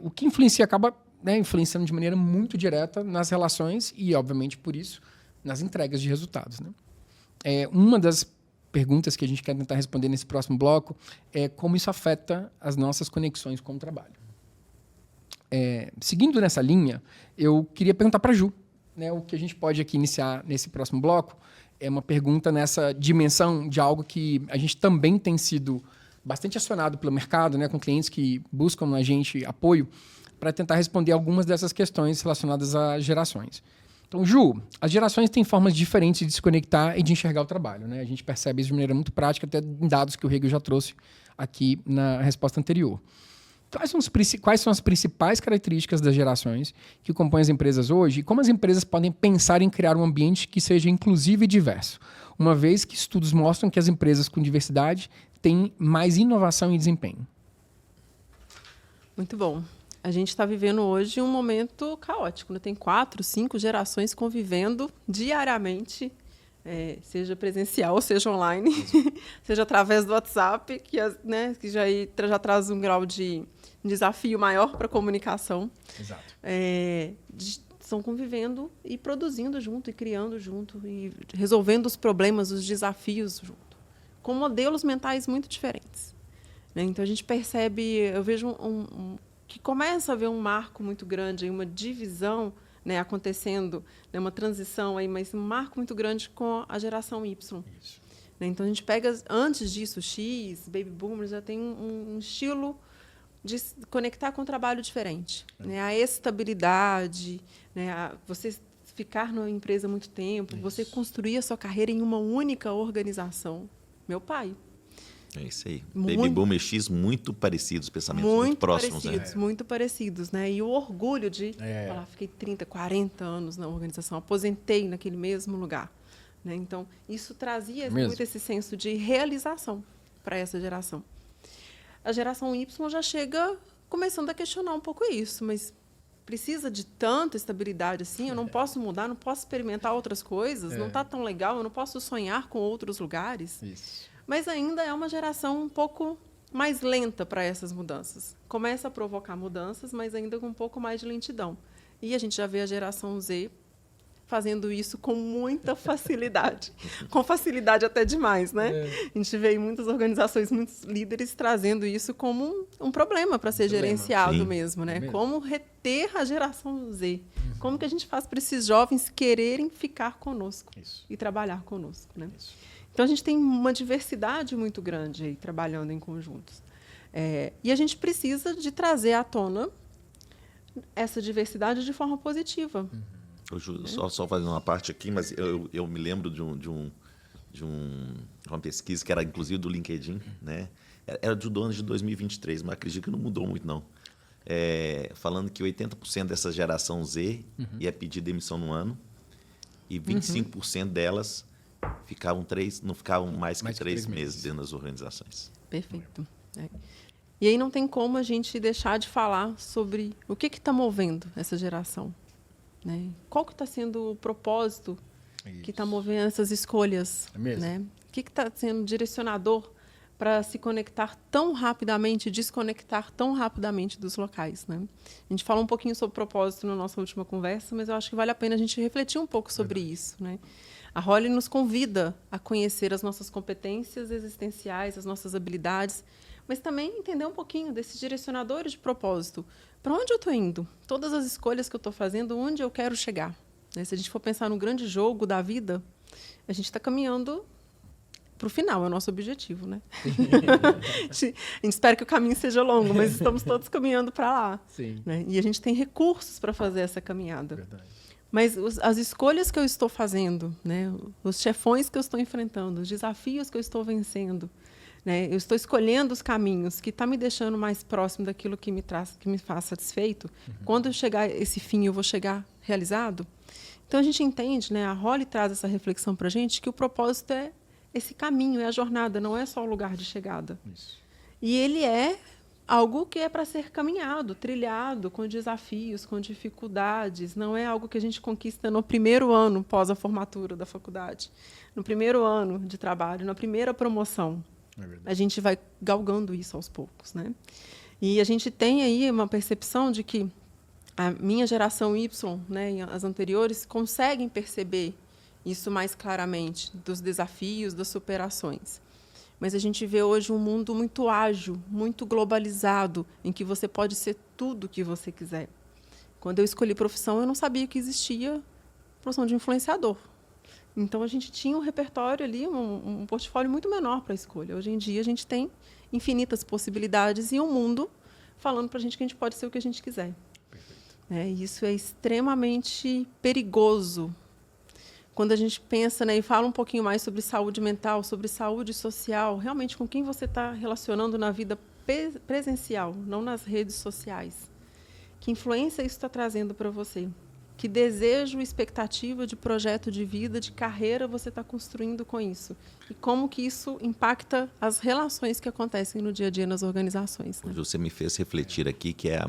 O que influencia, acaba influenciando de maneira muito direta nas relações e, obviamente, por isso, nas entregas de resultados, né? Uma das perguntas que a gente quer tentar responder nesse próximo bloco é como isso afeta as nossas conexões com o trabalho. Seguindo nessa linha, eu queria perguntar para a Ju, né, o que a gente pode aqui iniciar nesse próximo bloco é uma pergunta nessa dimensão de algo que a gente também tem sido bastante acionado pelo mercado, né, com clientes que buscam na gente apoio para tentar responder algumas dessas questões relacionadas a gerações. Então, Ju, as gerações têm formas diferentes de se conectar e de enxergar o trabalho, né? A gente percebe isso de maneira muito prática, até em dados que o Hegel já trouxe aqui na resposta anterior. Quais são as principais características das gerações que compõem as empresas hoje e como as empresas podem pensar em criar um ambiente que seja inclusivo e diverso, uma vez que estudos mostram que as empresas com diversidade têm mais inovação e desempenho? Muito bom. A gente está vivendo hoje um momento caótico, né? Tem 4, 5 gerações convivendo diariamente, seja presencial, seja online, seja através do WhatsApp, que já traz um grau de desafio maior para a comunicação. Exato. Estão convivendo e produzindo junto, e criando junto, e resolvendo os problemas, os desafios junto, com modelos mentais muito diferentes, né? Então, a gente percebe, eu vejo que começa a haver um marco muito grande, uma divisão, né, acontecendo, né, uma transição, aí, mas um marco muito grande com a geração Y. Isso. Né? Então, a gente pega, antes disso, X, Baby Boomers, já tem um estilo de se conectar com um trabalho diferente. Né? A estabilidade, né, você ficar numa empresa muito tempo, você construir a sua carreira em uma única organização. Meu pai. É isso aí. Baby Boomer X muito parecidos, pensamentos muito próximos. Muito parecidos, né? E o orgulho de falar, fiquei 30, 40 anos na organização, aposentei naquele mesmo lugar. Né? Então, isso trazia muito esse senso de realização para essa geração. A geração Y já chega começando a questionar um pouco isso, mas precisa de tanta estabilidade assim? Eu não posso mudar, não posso experimentar outras coisas, não está tão legal, eu não posso sonhar com outros lugares. Isso. Mas ainda é uma geração um pouco mais lenta para essas mudanças. Começa a provocar mudanças, mas ainda com um pouco mais de lentidão. E a gente já vê a geração Z fazendo isso com muita facilidade. Com facilidade até demais, né? A gente vê em muitas organizações, muitos líderes trazendo isso como um problema para ser gerenciado mesmo, né? Como reter a geração Z. Como que a gente faz para esses jovens quererem ficar conosco e trabalhar conosco, né? Então, a gente tem uma diversidade muito grande aí, trabalhando em conjuntos. E a gente precisa de trazer à tona essa diversidade de forma positiva. Só fazendo uma parte aqui, mas eu me lembro de uma pesquisa que era, inclusive, do LinkedIn, né? Era do ano de 2023, mas acredito que não mudou muito, não. Falando que 80% dessa geração Z ia pedir demissão no ano e 25% delas não ficavam mais que 3 meses dentro das organizações. Perfeito. E aí não tem como a gente deixar de falar sobre o que está movendo essa geração. Né? Qual que está sendo o propósito que está movendo essas escolhas? Né? O que está sendo direcionador para se conectar tão rapidamente, desconectar tão rapidamente dos locais? Né? A gente falou um pouquinho sobre propósito na nossa última conversa, mas eu acho que vale a pena a gente refletir um pouco sobre isso. Né? A Holly nos convida a conhecer as nossas competências existenciais, as nossas habilidades, mas também entender um pouquinho desses direcionadores de propósito. Para onde eu estou indo? Todas as escolhas que eu estou fazendo, onde eu quero chegar? Né? Se a gente for pensar no grande jogo da vida, a gente está caminhando para o final, é o nosso objetivo. Né? A gente espera que o caminho seja longo, mas estamos todos caminhando para lá. Né? E a gente tem recursos para fazer essa caminhada. Verdade. Mas as escolhas que eu estou fazendo, né, os chefões que eu estou enfrentando, os desafios que eu estou vencendo, né? Eu estou escolhendo os caminhos que está me deixando mais próximo daquilo que me faz satisfeito. Quando eu chegar esse fim, eu vou chegar realizado. Então a gente entende, né? A Holly traz essa reflexão para a gente que o propósito é esse caminho, é a jornada, não é só o lugar de chegada. Isso. E ele é algo que é para ser caminhado, trilhado, com desafios, com dificuldades. Não é algo que a gente conquista no primeiro ano pós a formatura da faculdade, no primeiro ano de trabalho, na primeira promoção. A gente vai galgando isso aos poucos, né? E a gente tem aí uma percepção de que a minha geração Y, né, e as anteriores, conseguem perceber isso mais claramente, dos desafios, das superações. Mas a gente vê hoje um mundo muito ágil, muito globalizado, em que você pode ser tudo o que você quiser. Quando eu escolhi profissão, eu não sabia que existia profissão de influenciador. Então, a gente tinha um repertório ali, um portfólio muito menor para a escolha. Hoje em dia, a gente tem infinitas possibilidades e um mundo falando para a gente que a gente pode ser o que a gente quiser. Isso é extremamente perigoso. Quando a gente pensa, né, e fala um pouquinho mais sobre saúde mental, sobre saúde social, realmente com quem você está relacionando na vida presencial, não nas redes sociais. Que influência isso está trazendo para você? Que desejo, expectativa de projeto de vida, de carreira você está construindo com isso? E como que isso impacta as relações que acontecem no dia a dia nas organizações? Né? Você me fez refletir aqui que é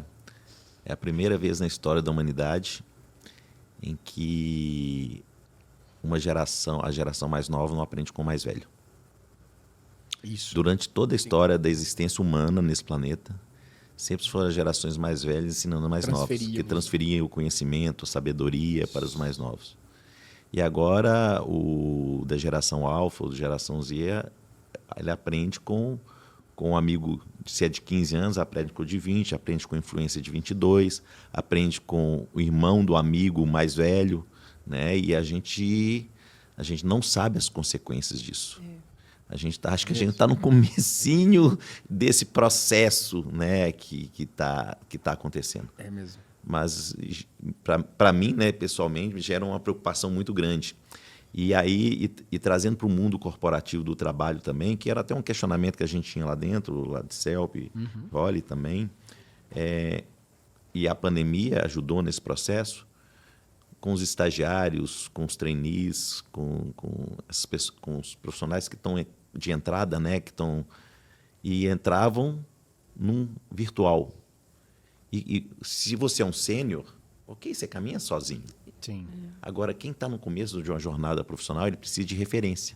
a primeira vez na história da humanidade em que a geração mais nova não aprende com o mais velho. Isso. Durante toda a história da existência humana nesse planeta, sempre foram as gerações mais velhas ensinando mais novos, que transferiam o conhecimento, a sabedoria para os mais novos. E agora, o da geração alfa, ou da geração Z, ele aprende com um amigo, se é de 15 anos, aprende com o de 20, aprende com influência de 22, aprende com o irmão do amigo mais velho, né? E a gente não sabe as consequências disso. Acho que a gente está no comecinho desse processo, né, que tá acontecendo. É mesmo. Mas, para mim, né, pessoalmente, gera uma preocupação muito grande. E aí, trazendo para o mundo corporativo do trabalho também, que era até um questionamento que a gente tinha lá dentro, lá de CELP, Holly também, e a pandemia ajudou nesse processo, com os estagiários, com os trainees, com os profissionais que estão de entrada, né, e entravam num virtual. E se você é um sênior, ok, você caminha sozinho. Sim. Agora, quem está no começo de uma jornada profissional, ele precisa de referência,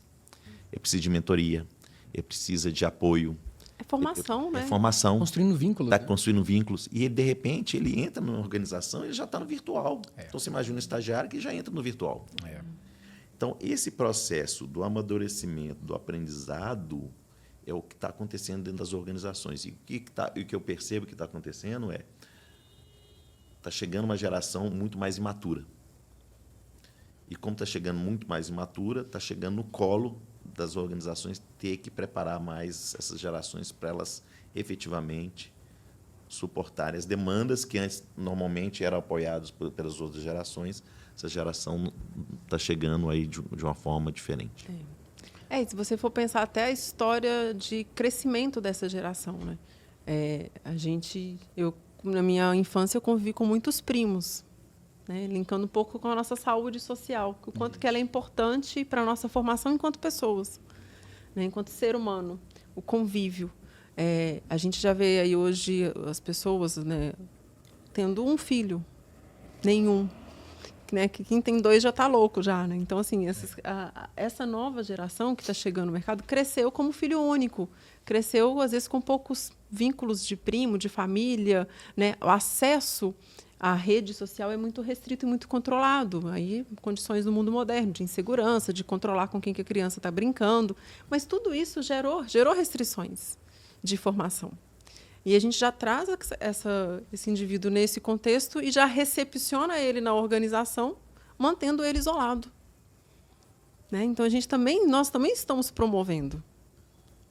ele precisa de mentoria, ele precisa de apoio. É formação, né? É formação. Construindo vínculos. Está construindo vínculos. E, de repente, ele entra numa organização e ele já está no virtual. É. Então, você imagina um estagiário que já entra no virtual. É. Então, esse processo do amadurecimento, do aprendizado, é o que está acontecendo dentro das organizações. E o que eu percebo que está acontecendo está chegando uma geração muito mais imatura. E como está chegando muito mais imatura, está chegando no colo das organizações ter que preparar mais essas gerações para elas efetivamente suportarem as demandas que antes normalmente eram apoiadas pelas outras gerações. Essa geração está chegando aí de uma forma diferente. Se você for pensar até a história de crescimento dessa geração, né? Eu na minha infância eu convivi com muitos primos, né? Linkando um pouco com a nossa saúde social, o quanto que ela é importante para a nossa formação enquanto pessoas, né? Enquanto ser humano, o convívio. A gente já vê aí hoje as pessoas, né, tendo um filho, nenhum. Né? Quem tem 2 já está louco já, né? Então, assim, essa nova geração que está chegando no mercado cresceu como filho único, cresceu às vezes com poucos vínculos de primo, de família, né? O acesso à rede social é muito restrito e muito controlado. Aí, condições do mundo moderno, de insegurança, de controlar com quem que a criança está brincando, mas tudo isso gerou restrições de formação. E a gente já traz esse indivíduo nesse contexto e já recepciona ele na organização, mantendo ele isolado. Né? Então, nós também estamos promovendo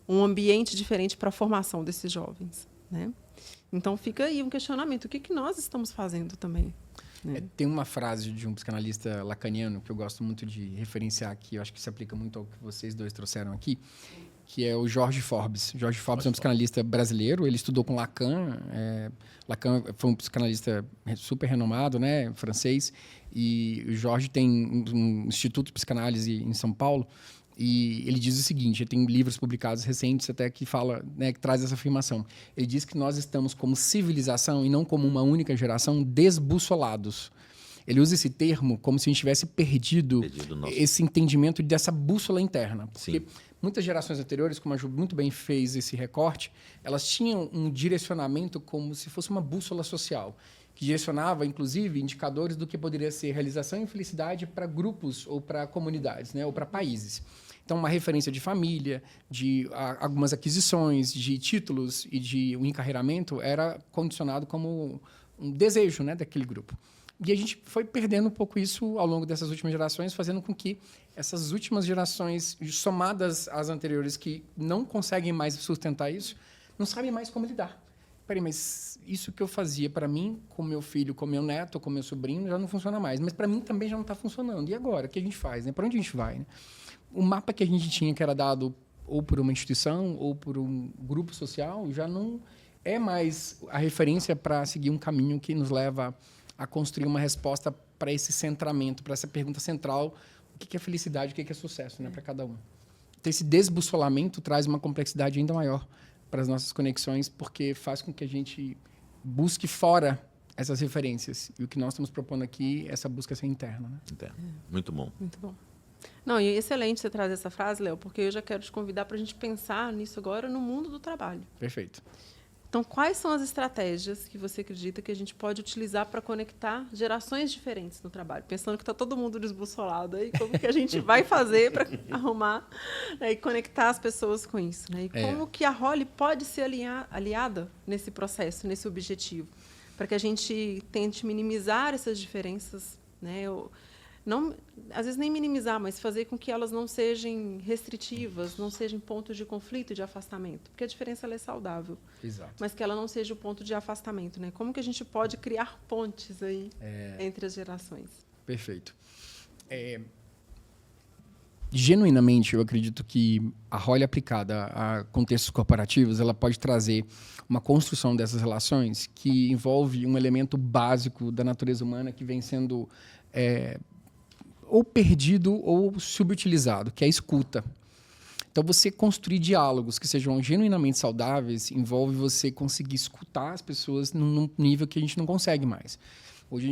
um ambiente diferente para a formação desses jovens. Né? Então, fica aí um questionamento. O que nós estamos fazendo também? Né? Tem uma frase de um psicanalista lacaniano que eu gosto muito de referenciar aqui, eu acho que se aplica muito ao que vocês dois trouxeram aqui, que é o Jorge Forbes. Jorge Forbes é um psicanalista brasileiro, ele estudou com Lacan. Lacan foi um psicanalista super renomado, né, francês, e o Jorge tem um instituto de psicanálise em São Paulo, e ele diz o seguinte, ele tem livros publicados recentes até que fala, né, que traz essa afirmação. Ele diz que nós estamos como civilização e não como uma única geração desbussolados. Ele usa esse termo como se a gente tivesse perdido esse entendimento dessa bússola interna. Porque muitas gerações anteriores, como a Ju muito bem fez esse recorte, elas tinham um direcionamento como se fosse uma bússola social, que direcionava, inclusive, indicadores do que poderia ser realização e felicidade para grupos ou para comunidades, né, ou para países. Então, uma referência de família, de algumas aquisições, de títulos e de um encarreiramento era condicionado como um desejo, né, daquele grupo. E a gente foi perdendo um pouco isso ao longo dessas últimas gerações, fazendo com que essas últimas gerações, somadas às anteriores, que não conseguem mais sustentar isso, não sabem mais como lidar. Peraí, mas isso que eu fazia para mim, com meu filho, com meu neto, com meu sobrinho, já não funciona mais. Mas para mim também já não está funcionando. E agora? O que a gente faz? Né? Para onde a gente vai? Né? O mapa que a gente tinha, que era dado ou por uma instituição ou por um grupo social, já não é mais a referência para seguir um caminho que nos leva a construir uma resposta para esse centramento, para essa pergunta central, o que é felicidade, o que é sucesso, né, para cada um. Então, esse desbussolamento traz uma complexidade ainda maior para as nossas conexões, porque faz com que a gente busque fora essas referências. E o que nós estamos propondo aqui é essa busca ser interna. Né? Interno. Muito bom. Muito bom. Não, e é excelente você trazer essa frase, Léo, porque eu já quero te convidar para a gente pensar nisso agora no mundo do trabalho. Perfeito. Então, quais são as estratégias que você acredita que a gente pode utilizar para conectar gerações diferentes no trabalho? Pensando que está todo mundo desbussolado aí, como que a gente vai fazer para arrumar, né, e conectar as pessoas com isso? Né? E como que a Holly pode ser aliada nesse processo, nesse objetivo, para que a gente tente minimizar essas diferenças, né? Não, às vezes nem minimizar, mas fazer com que elas não sejam restritivas, não sejam pontos de conflito e de afastamento. Porque a diferença ela é saudável. Exato. Mas que ela não seja o ponto de afastamento. Né? Como que a gente pode criar pontes aí entre as gerações? Perfeito. Genuinamente, eu acredito que a Holly aplicada a contextos corporativos, ela pode trazer uma construção dessas relações que envolve um elemento básico da natureza humana que vem sendo ou perdido ou subutilizado, que é a escuta. Então, você construir diálogos que sejam genuinamente saudáveis envolve você conseguir escutar as pessoas num nível que a gente não consegue mais. Hoje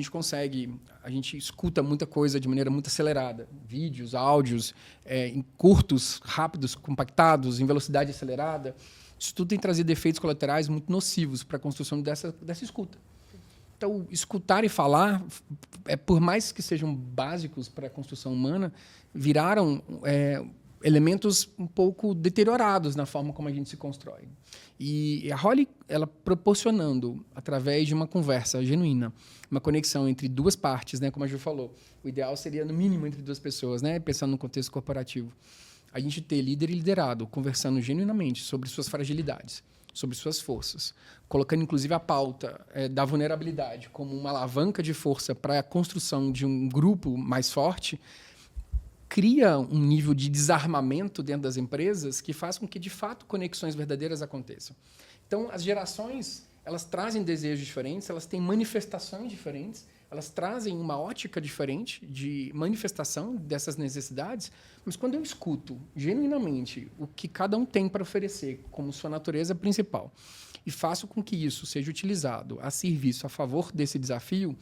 a gente escuta muita coisa de maneira muito acelerada. Vídeos, áudios, em curtos, rápidos, compactados, em velocidade acelerada. Isso tudo tem trazido efeitos colaterais muito nocivos para a construção dessa escuta. Então, escutar e falar, por mais que sejam básicos para a construção humana, viraram elementos um pouco deteriorados na forma como a gente se constrói. E a Holly, ela proporcionando, através de uma conversa genuína, uma conexão entre duas partes, né, como a Ju falou, o ideal seria, no mínimo, entre duas pessoas, né, pensando no contexto corporativo, a gente ter líder e liderado conversando genuinamente sobre suas fragilidades, sobre suas forças, colocando inclusive a pauta da vulnerabilidade como uma alavanca de força para a construção de um grupo mais forte, cria um nível de desarmamento dentro das empresas que faz com que, de fato, conexões verdadeiras aconteçam. Então, as gerações, elas trazem desejos diferentes, elas têm manifestações diferentes, elas trazem uma ótica diferente de manifestação dessas necessidades, mas quando eu escuto genuinamente o que cada um tem para oferecer como sua natureza principal e faço com que isso seja utilizado a serviço, a favor desse desafio,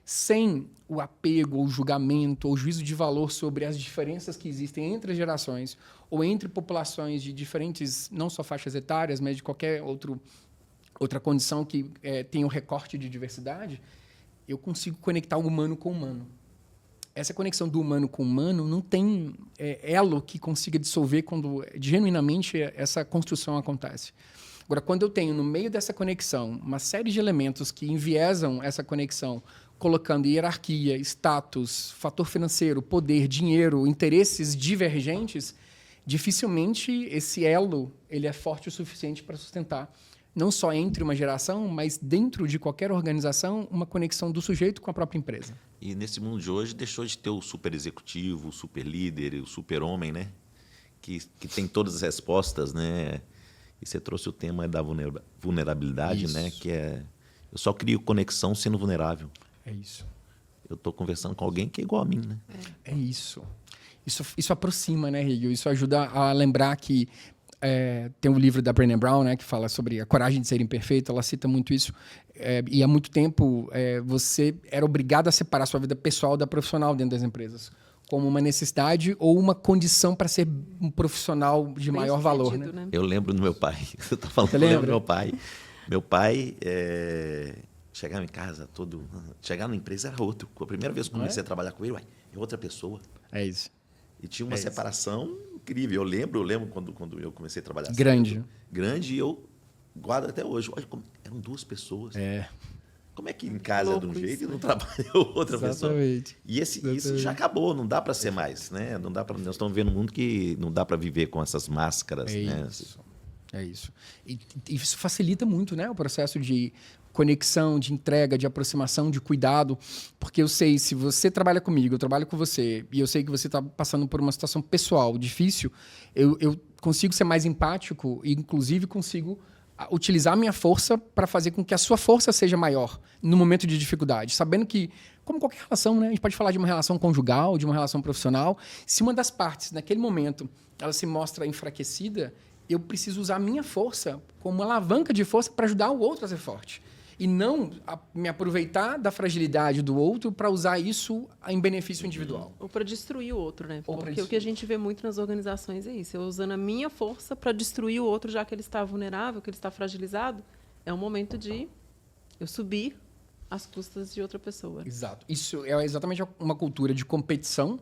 sem o apego, ou julgamento, ou juízo de valor sobre as diferenças que existem entre as gerações ou entre populações de diferentes, não só faixas etárias, mas de qualquer outra condição que tenha um recorte de diversidade, eu consigo conectar o humano com o humano. Essa conexão do humano com o humano não tem elo que consiga dissolver quando genuinamente essa construção acontece. Agora, quando eu tenho no meio dessa conexão uma série de elementos que enviesam essa conexão, colocando hierarquia, status, fator financeiro, poder, dinheiro, interesses divergentes, dificilmente esse elo ele é forte o suficiente para sustentar não só entre uma geração, mas dentro de qualquer organização, uma conexão do sujeito com a própria empresa. E nesse mundo de hoje deixou de ter o super executivo, o super líder, o super homem, né? que tem todas as respostas, né? E você trouxe o tema da vulnerabilidade, Isso. né? Que é... Eu só crio conexão sendo vulnerável. É isso. Eu estou conversando com alguém que é igual a mim, né? É isso. Isso aproxima, né, Hegel? Isso ajuda a lembrar que tem um livro da Brené Brown, né, que fala sobre a coragem de ser imperfeito. Ela cita muito isso. E há muito tempo você era obrigado a separar sua vida pessoal da profissional dentro das empresas, como uma necessidade ou uma condição para ser um profissional de Bem maior valor, sucedido, né? Eu lembro do meu pai. Você está falando, Você eu lembro lembra? do meu pai. Meu pai chegava em casa todo... Chegar na empresa era outro. A primeira vez que Não é? comecei a trabalhar com ele, é outra pessoa. É isso. E tinha uma É isso. separação incrível. Eu lembro quando eu comecei a trabalhar Grande. cedo. Grande, e eu guardo até hoje. Olha, eram duas pessoas. Como é que em casa é de um Louco jeito isso, e né? no trabalho é outra pessoa? Exatamente. E isso já acabou, não dá para ser mais, né? Não dá para. Nós estamos vivendo um mundo que não dá para viver com essas máscaras, né? É isso. E isso facilita muito, né, o processo de conexão, de entrega, de aproximação, de cuidado, porque eu sei, se você trabalha comigo, eu trabalho com você, e eu sei que você está passando por uma situação pessoal difícil, eu consigo ser mais empático e, inclusive, consigo utilizar a minha força para fazer com que a sua força seja maior no momento de dificuldade, sabendo que, como qualquer relação, né, a gente pode falar de uma relação conjugal, de uma relação profissional, se uma das partes, naquele momento, ela se mostra enfraquecida, eu preciso usar a minha força como uma alavanca de força para ajudar o outro a ser forte. E não me aproveitar da fragilidade do outro para usar isso em benefício individual. Ou para destruir o outro, né? Ou pra Porque o que a gente vê muito nas organizações é isso. Eu usando a minha força para destruir o outro, já que ele está vulnerável, que ele está fragilizado, é um momento de eu subir às custas de outra pessoa. Exato. Isso é exatamente uma cultura de competição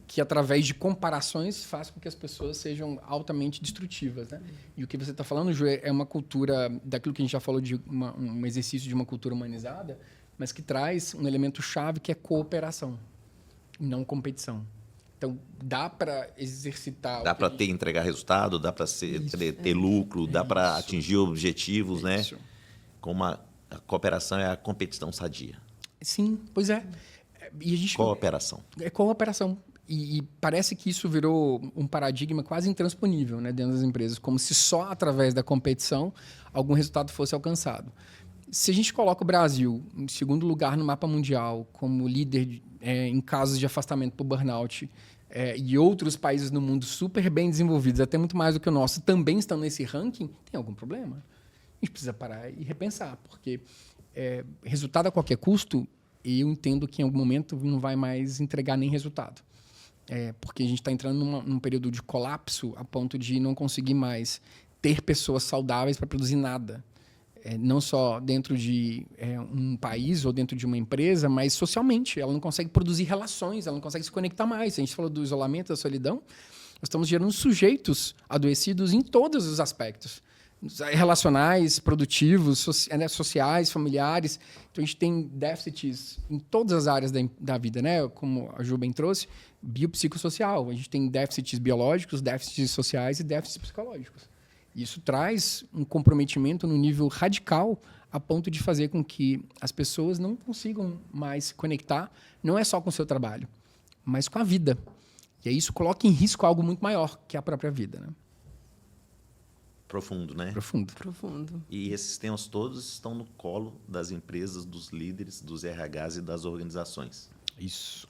que, através de comparações, faz com que as pessoas sejam altamente destrutivas, né? E o que você está falando, Ju, é uma cultura daquilo que a gente já falou de um exercício de uma cultura humanizada, mas que traz um elemento chave que é cooperação, e não competição. Então, dá para exercitar... Dá para entregar resultado, dá para ter lucro, dá para atingir objetivos, né? Como a cooperação é a competição sadia. Sim, pois é. E a gente Cooperação. É cooperação. E parece que isso virou um paradigma quase intransponível, né, dentro das empresas, como se só através da competição algum resultado fosse alcançado. Se a gente coloca o Brasil em segundo lugar no mapa mundial, como líder em casos de afastamento por burnout, e outros países no mundo super bem desenvolvidos, até muito mais do que o nosso, também estão nesse ranking, tem algum problema? A gente precisa parar e repensar, porque resultado a qualquer custo, eu entendo que em algum momento não vai mais entregar nem resultado. Porque a gente está entrando num período de colapso a ponto de não conseguir mais ter pessoas saudáveis para produzir nada. Não só dentro de um país ou dentro de uma empresa, mas socialmente. Ela não consegue produzir relações, ela não consegue se conectar mais. A gente falou do isolamento, da solidão. Nós estamos gerando sujeitos adoecidos em todos os aspectos. Relacionais, produtivos, sociais, familiares. Então, a gente tem déficits em todas as áreas da vida, né? Como a Ju bem trouxe, biopsicossocial. A gente tem déficits biológicos, déficits sociais e déficits psicológicos. Isso traz um comprometimento no nível radical a ponto de fazer com que as pessoas não consigam mais se conectar, não é só com o seu trabalho, mas com a vida. E aí isso coloca em risco algo muito maior, que é a própria vida, né? Profundo, né? Profundo. E esses temas todos estão no colo das empresas, dos líderes, dos RHs e das organizações. Isso.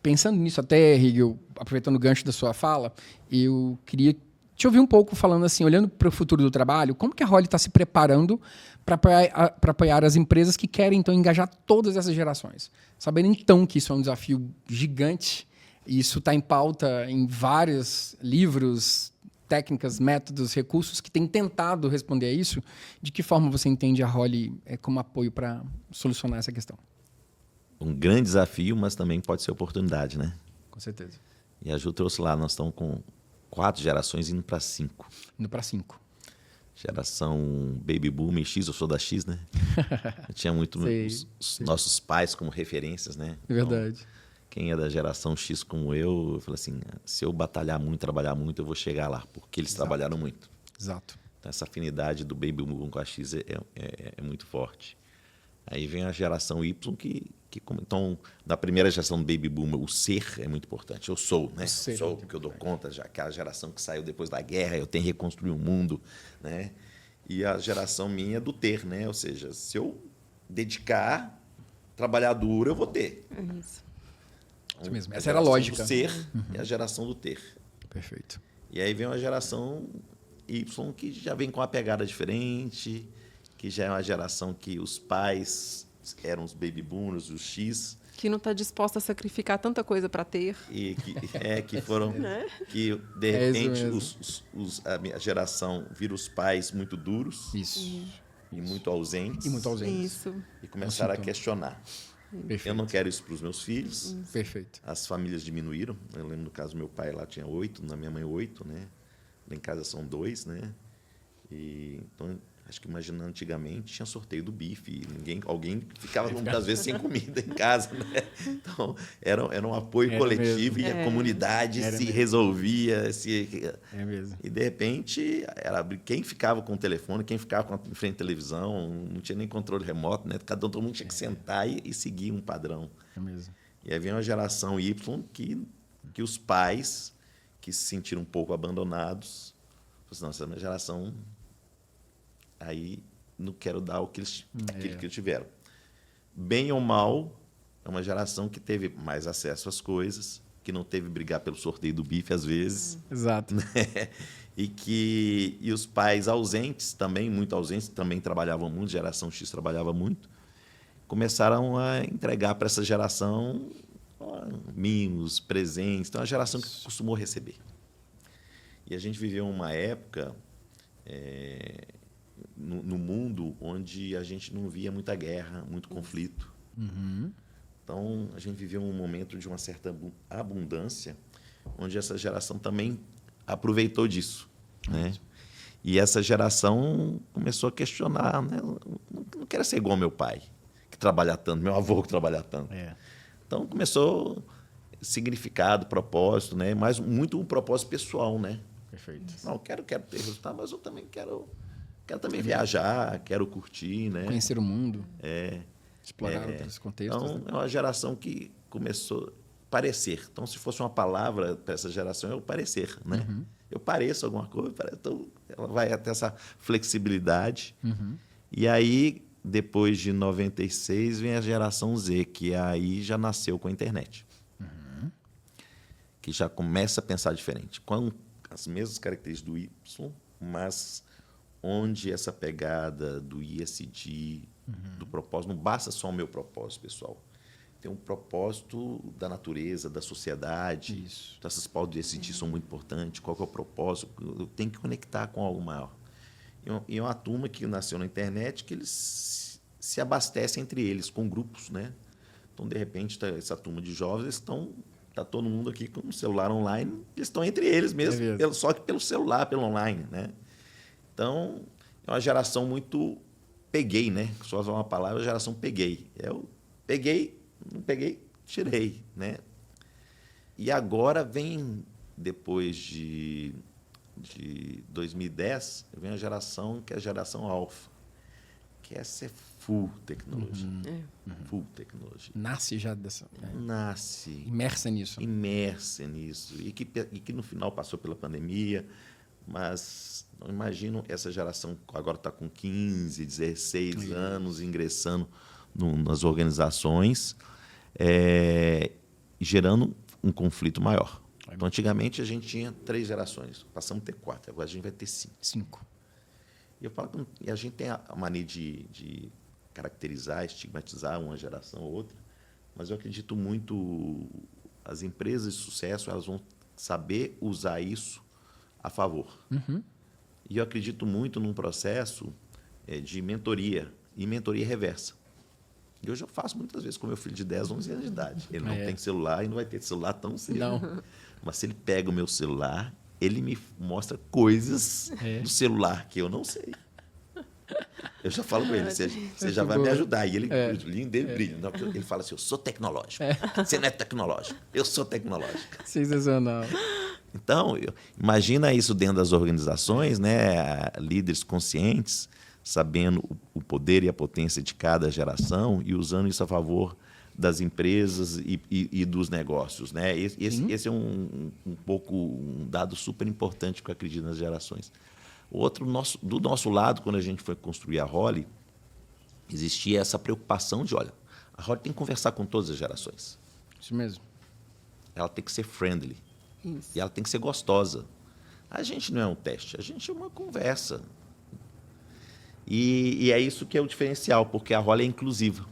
Pensando nisso até, Hegel, aproveitando o gancho da sua fala, eu queria te ouvir um pouco falando assim, olhando para o futuro do trabalho, como que a Holly está se preparando para apoiar as empresas que querem, então, engajar todas essas gerações. Sabendo, então, que isso é um desafio gigante, e isso está em pauta em vários livros, técnicas, métodos, recursos que têm tentado responder a isso. De que forma você entende a Holly como apoio para solucionar essa questão? Um grande desafio, mas também pode ser oportunidade, né? Com certeza. E a Ju trouxe lá, nós estamos com 4 gerações indo para 5. Indo para 5. Geração Baby Boom e X, eu sou da X, né? Eu tinha muito os nossos pais como referências, né? É verdade. Então, quem é da geração X como eu falei assim, se eu batalhar muito, trabalhar muito, eu vou chegar lá, porque eles trabalharam muito. Exato. Então, essa afinidade do Baby Boom com a X é muito forte. Aí vem a geração Y, que Então, na primeira geração do Baby Boomer, o ser é muito importante. Eu sou, né? Ser Sou, porque eu dou conta, já aquela geração que saiu depois da guerra, eu tenho que reconstruir o mundo, né? E a geração minha é do ter, né? Ou seja, se eu dedicar, trabalhar duro, eu vou ter. É isso. Isso mesmo. A Essa era a geração lógica. do ser é a geração do ter. Perfeito. E aí vem uma geração Y que já vem com uma pegada diferente, que já é uma geração que os pais eram os baby boomers, os X, Que não está disposta a sacrificar tanta coisa para ter. e que foram que de É isso repente mesmo. a minha geração vira os pais muito duros Isso. e muito ausentes E muito ausente. Isso. e começaram a Sintomas. questionar. Perfeito. Eu não quero isso para os meus filhos. Perfeito. As famílias diminuíram. Eu lembro, no caso, meu pai lá tinha 8, na minha mãe 8, né? Lá em casa são 2, né? E, então, acho que imaginando antigamente, tinha sorteio do bife. Alguém ficava muitas vezes sem comida em casa, né? Então, era um apoio Era mesmo. E mesmo. a comunidade Era se mesmo. resolvia. É mesmo. E, de repente, quem ficava com o telefone, quem ficava em frente à televisão, não tinha nem controle remoto, né? Todo mundo tinha que sentar e seguir um padrão. É mesmo. E aí vem uma geração Y que os pais, que se sentiram um pouco abandonados, falaram assim, não, essa é uma geração, aí não quero dar aquilo que eles tiveram. Bem ou mal, é uma geração que teve mais acesso às coisas, que não teve brigar pelo sorteio do bife às vezes, Exato. e os pais ausentes também, muito ausentes, também trabalhavam muito, geração X trabalhava muito, começaram a entregar para essa geração mimos, presentes. Então, é uma geração que costumou receber. E a gente viveu uma época no mundo onde a gente não via muita guerra, muito conflito. Então, a gente viveu um momento de uma certa abundância, onde essa geração também aproveitou disso, né? E essa geração começou a questionar, né? Não quero ser igual ao meu pai, que trabalha tanto, meu avô que trabalha tanto. Então, começou significado, propósito, né? Mas muito um propósito pessoal, né? Perfeito. Não, quero ter resultado, mas eu também quero também viajar, quero curtir, né? Conhecer o mundo. Explorar outros contextos. Então, é uma geração que começou a parecer. Então, se fosse uma palavra para essa geração, é o parecer, né? Eu pareço alguma coisa, então ela vai ter essa flexibilidade. E aí, depois de 96, vem a geração Z, que aí já nasceu com a internet. Que já começa a pensar diferente. Com as mesmas características do Y, mas onde essa pegada do ISD, do propósito, não basta só o meu propósito, pessoal. Tem um propósito da natureza, da sociedade. Isso. Então, essas pautas do ISD são muito importantes. Qual que é o propósito? Eu tenho que conectar com algo maior. E é uma turma que nasceu na internet que eles se abastecem entre eles, com grupos, né? Então, de repente, essa turma de jovens, eles estão... Está todo mundo aqui com o celular online, eles estão entre eles mesmo, só que pelo celular, pelo online, né? Então, é uma geração muito peguei, né? Só usar uma palavra, geração peguei. Eu peguei, não peguei, tirei, né? E agora vem, depois de 2010, vem a geração que é a geração alfa, que essa é full tecnologia. Full tecnologia. Nasce já dessa... Nasce. Imersa nisso. Imersa nisso. E que no final passou pela pandemia, mas não imagino essa geração agora está com 15, 16 anos ingressando nas organizações, gerando um conflito maior. Então, antigamente, a gente tinha 3 gerações, passamos a ter 4, agora a gente vai ter 5. E eu falo que a gente tem a mania de caracterizar, estigmatizar uma geração ou outra, mas eu acredito muito as empresas de sucesso elas vão saber usar isso a favor. E eu acredito muito num processo de mentoria e mentoria reversa. E hoje eu faço muitas vezes com meu filho de 10, 11 anos de idade. Ele não tem celular e não vai ter celular tão cedo. Não. Mas se ele pega o meu celular, ele me mostra coisas do celular que eu não sei. Eu já falo com ele, você já vai me ajudar. E ele, o olhinho dele brilha. Ele fala assim, eu sou tecnológico. Você não é tecnológico, eu sou tecnológico. Sensacional. Então, imagina isso dentro das organizações, né? Líderes conscientes, sabendo o poder e a potência de cada geração e usando isso a favor das empresas e dos negócios, né? Esse é um pouco um dado super importante que eu acredito nas gerações. Do nosso lado, quando a gente foi construir a Holly, existia essa preocupação de, olha, a Holly tem que conversar com todas as gerações. Isso mesmo. Ela tem que ser friendly. Isso. E ela tem que ser gostosa. A gente não é um teste, a gente é uma conversa. E é isso que é o diferencial, porque a Holly é inclusiva.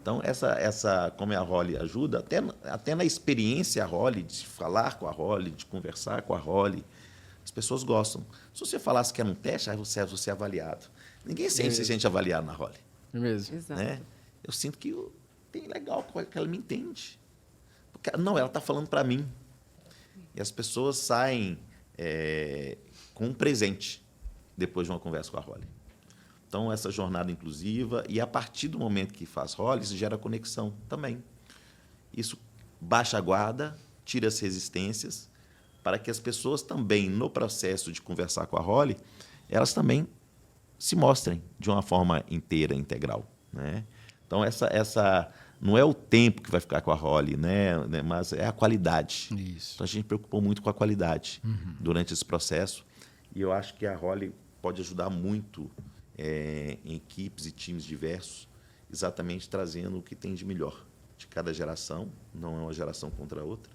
Então, como a Holly ajuda, até na experiência a Holly, de falar com a Holly, de conversar com a Holly, as pessoas gostam. Se você falasse que era um teste, aí você é avaliado. Ninguém se sente avaliado na Holly. É mesmo. Exato. Né? Eu sinto que tem legal, que ela me entende. Porque, não, ela está falando para mim. E as pessoas saem com um presente depois de uma conversa com a Holly. Então, essa jornada inclusiva, e a partir do momento que faz Holly, isso gera conexão também. Isso baixa a guarda, tira as resistências, para que as pessoas também, no processo de conversar com a Holly, elas também se mostrem de uma forma inteira, integral. Né? Então, essa não é o tempo que vai ficar com a Holly, né? Mas é a qualidade. Isso. Então, a gente preocupou muito com a qualidade durante esse processo. E eu acho que a Holly pode ajudar muito em equipes e times diversos, exatamente trazendo o que tem de melhor de cada geração, não é uma geração contra a outra.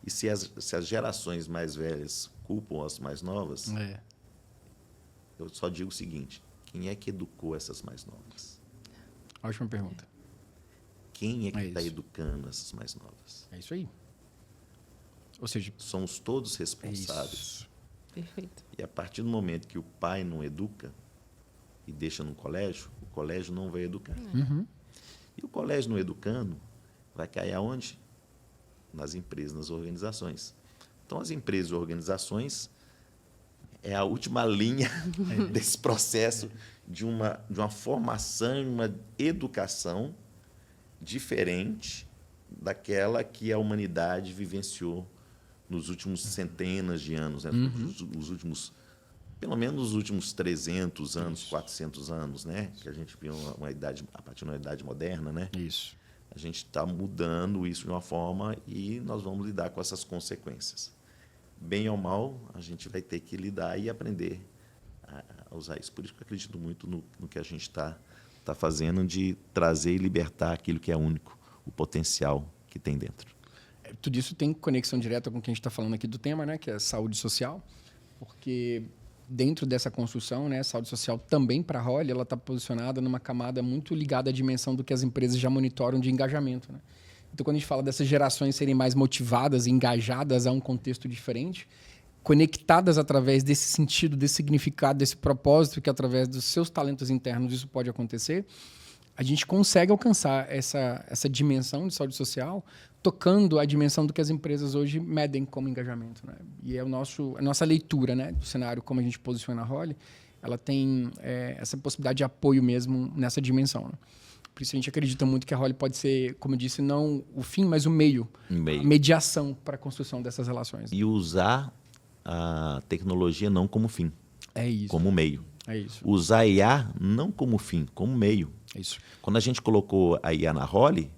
E se as gerações mais velhas culpam as mais novas, eu só digo o seguinte: quem é que educou essas mais novas? Ótima pergunta. Quem é que está educando essas mais novas? É isso aí. Ou seja, somos todos responsáveis. Isso. Perfeito. E a partir do momento que o pai não educa e deixa no colégio, o colégio não vai educar. E o colégio não educando vai cair aonde? Nas empresas, nas organizações. Então, as empresas e organizações é a última linha desse processo de uma formação, uma educação diferente daquela que a humanidade vivenciou nos últimos centenas de anos, né? Os últimos, pelo menos os últimos 300 anos, 400 anos, né? Que a gente viu uma idade, a partir de uma idade moderna, né? Isso. A gente está mudando isso de uma forma e nós vamos lidar com essas consequências. Bem ou mal, a gente vai ter que lidar e aprender a usar isso. Por isso que eu acredito muito no que a gente está fazendo de trazer e libertar aquilo que é único, o potencial que tem dentro. Tudo isso tem conexão direta com o que a gente está falando aqui do tema, né? Que é saúde social, porque dentro dessa construção, né, a saúde social também para a Holly, ela está posicionada numa camada muito ligada à dimensão do que as empresas já monitoram de engajamento. Né? Então, quando a gente fala dessas gerações serem mais motivadas e engajadas a um contexto diferente, conectadas através desse sentido, desse significado, desse propósito, que através dos seus talentos internos isso pode acontecer, a gente consegue alcançar essa dimensão de saúde social tocando a dimensão do que as empresas hoje medem como engajamento. Né? E é a nossa leitura, né, do cenário, como a gente posiciona a Holly, ela tem essa possibilidade de apoio mesmo nessa dimensão. Né? Por isso a gente acredita muito que a Holly pode ser, como eu disse, não o fim, mas o meio. A mediação para a construção dessas relações. E usar a tecnologia não como fim, como meio. É isso. Usar a IA não como fim, como meio. É isso. Quando a gente colocou a IA na Holly,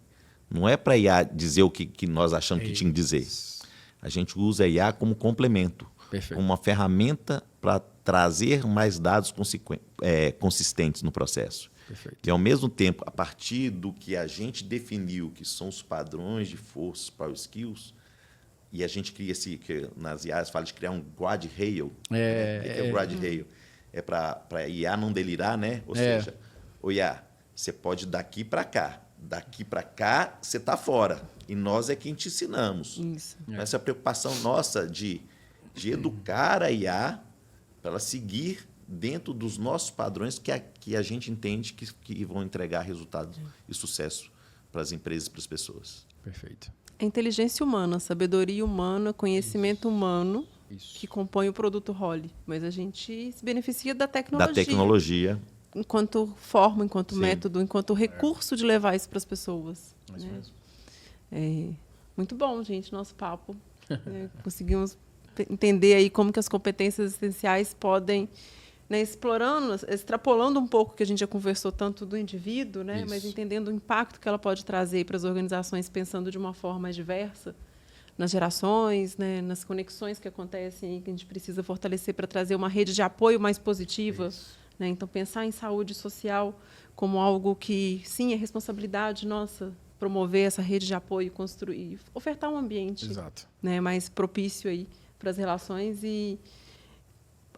não é para a IA dizer o que nós achamos que tinha que dizer. A gente usa a IA como complemento, como uma ferramenta para trazer mais dados consistentes no processo. Perfeito. E, ao mesmo tempo, a partir do que a gente definiu que são os padrões de força, power skills, e a gente cria que nas IAs fala de criar um guardrail. O que é o guardrail? É para a IA não delirar, né? Ou seja, o IA, você pode daqui para cá. Daqui para cá, você está fora. E nós é quem te ensinamos. Isso. Essa é a preocupação nossa de educar a IA para ela seguir dentro dos nossos padrões que a gente entende que vão entregar resultado e sucesso para as empresas e para as pessoas. Perfeito. É inteligência humana, sabedoria humana, conhecimento humano que compõe o produto Holly. Mas a gente se beneficia da tecnologia. Da tecnologia. Enquanto forma, enquanto método, enquanto recurso de levar isso para as pessoas. Né? Muito bom, gente, nosso papo. Conseguimos entender aí como que as competências essenciais podem né, explorando, extrapolando um pouco que a gente já conversou tanto do indivíduo, né, Isso. mas entendendo o impacto que ela pode trazer para as organizações, pensando de uma forma mais diversa, nas gerações, né, nas conexões que acontecem, que a gente precisa fortalecer para trazer uma rede de apoio mais positiva. Né? Então, pensar em saúde social como algo que, sim, é responsabilidade nossa, promover essa rede de apoio, construir, ofertar um ambiente, né, mais propício aí para as relações, e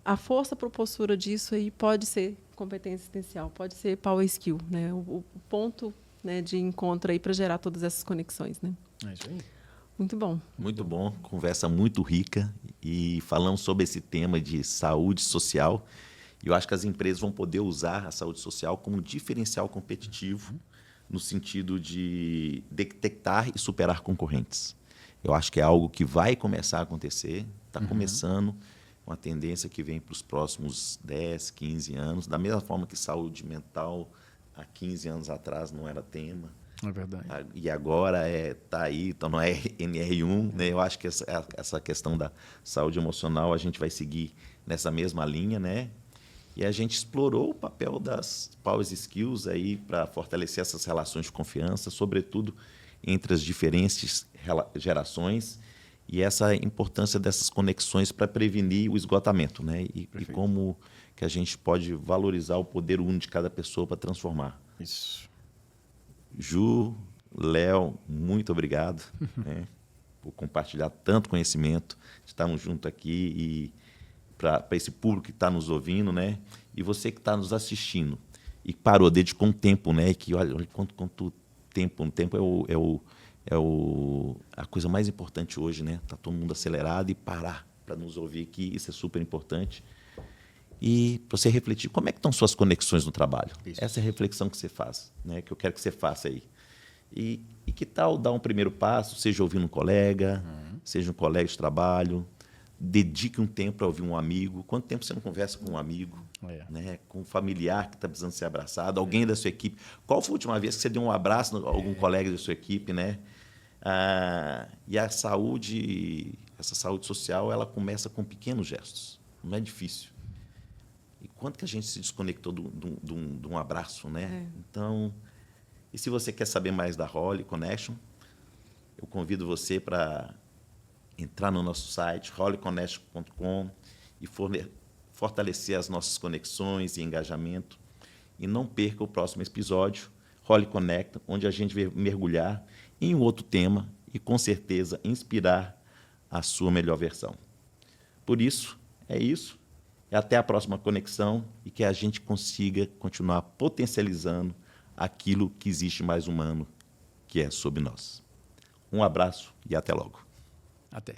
a força propulsora disso aí pode ser competência essencial, pode ser power skill, né, o ponto, né, de encontro aí para gerar todas essas conexões, né. É isso aí. Muito bom. Muito bom, conversa muito rica, e falamos sobre esse tema de saúde social. E eu acho que as empresas vão poder usar a saúde social como diferencial competitivo, no sentido de detectar e superar concorrentes. Eu acho que é algo que vai começar a acontecer, está começando, uma tendência que vem para os próximos 10, 15 anos, da mesma forma que saúde mental há 15 anos atrás não era tema. É verdade. E agora está aí, então não é NR1, né? Eu acho que essa questão da saúde emocional a gente vai seguir nessa mesma linha, né? E a gente explorou o papel das Power Skills aí para fortalecer essas relações de confiança, sobretudo entre as diferentes gerações, e essa importância dessas conexões para prevenir o esgotamento, né? E como que a gente pode valorizar o poder único de cada pessoa para transformar. Isso. Ju, Léo, muito obrigado, né, por compartilhar tanto conhecimento, estarmos juntos aqui, e para esse público que está nos ouvindo, né, e você que está nos assistindo e parou, dedicou um tempo, né, que olha quanto tempo, a coisa mais importante hoje, né, está todo mundo acelerado, e parar para nos ouvir aqui, isso é super importante. E para você refletir, como é que estão suas conexões no trabalho? Isso. Essa é a reflexão que você faz, né? Que eu quero que você faça aí. E que tal dar um primeiro passo, seja ouvindo um colega, seja um colega de trabalho, dedique um tempo para ouvir um amigo. Quanto tempo você não conversa com um amigo? Né? Com um familiar que está precisando ser abraçado, alguém da sua equipe. Qual foi a última vez que você deu um abraço a algum colega da sua equipe, né? E a saúde, essa saúde social, ela começa com pequenos gestos. Não é difícil. E quanto que a gente se desconectou de um abraço, né? Então, e se você quer saber mais da Holly Connection, eu convido você para entrar no nosso site, hollyconnection.com, e fortalecer as nossas conexões e engajamento. E não perca o próximo episódio, Holly Connect, onde a gente vai mergulhar em um outro tema e, com certeza, inspirar a sua melhor versão. Por isso, é isso. E até a próxima conexão, e que a gente consiga continuar potencializando aquilo que existe mais humano, que é sobre nós. Um abraço e até logo. Até.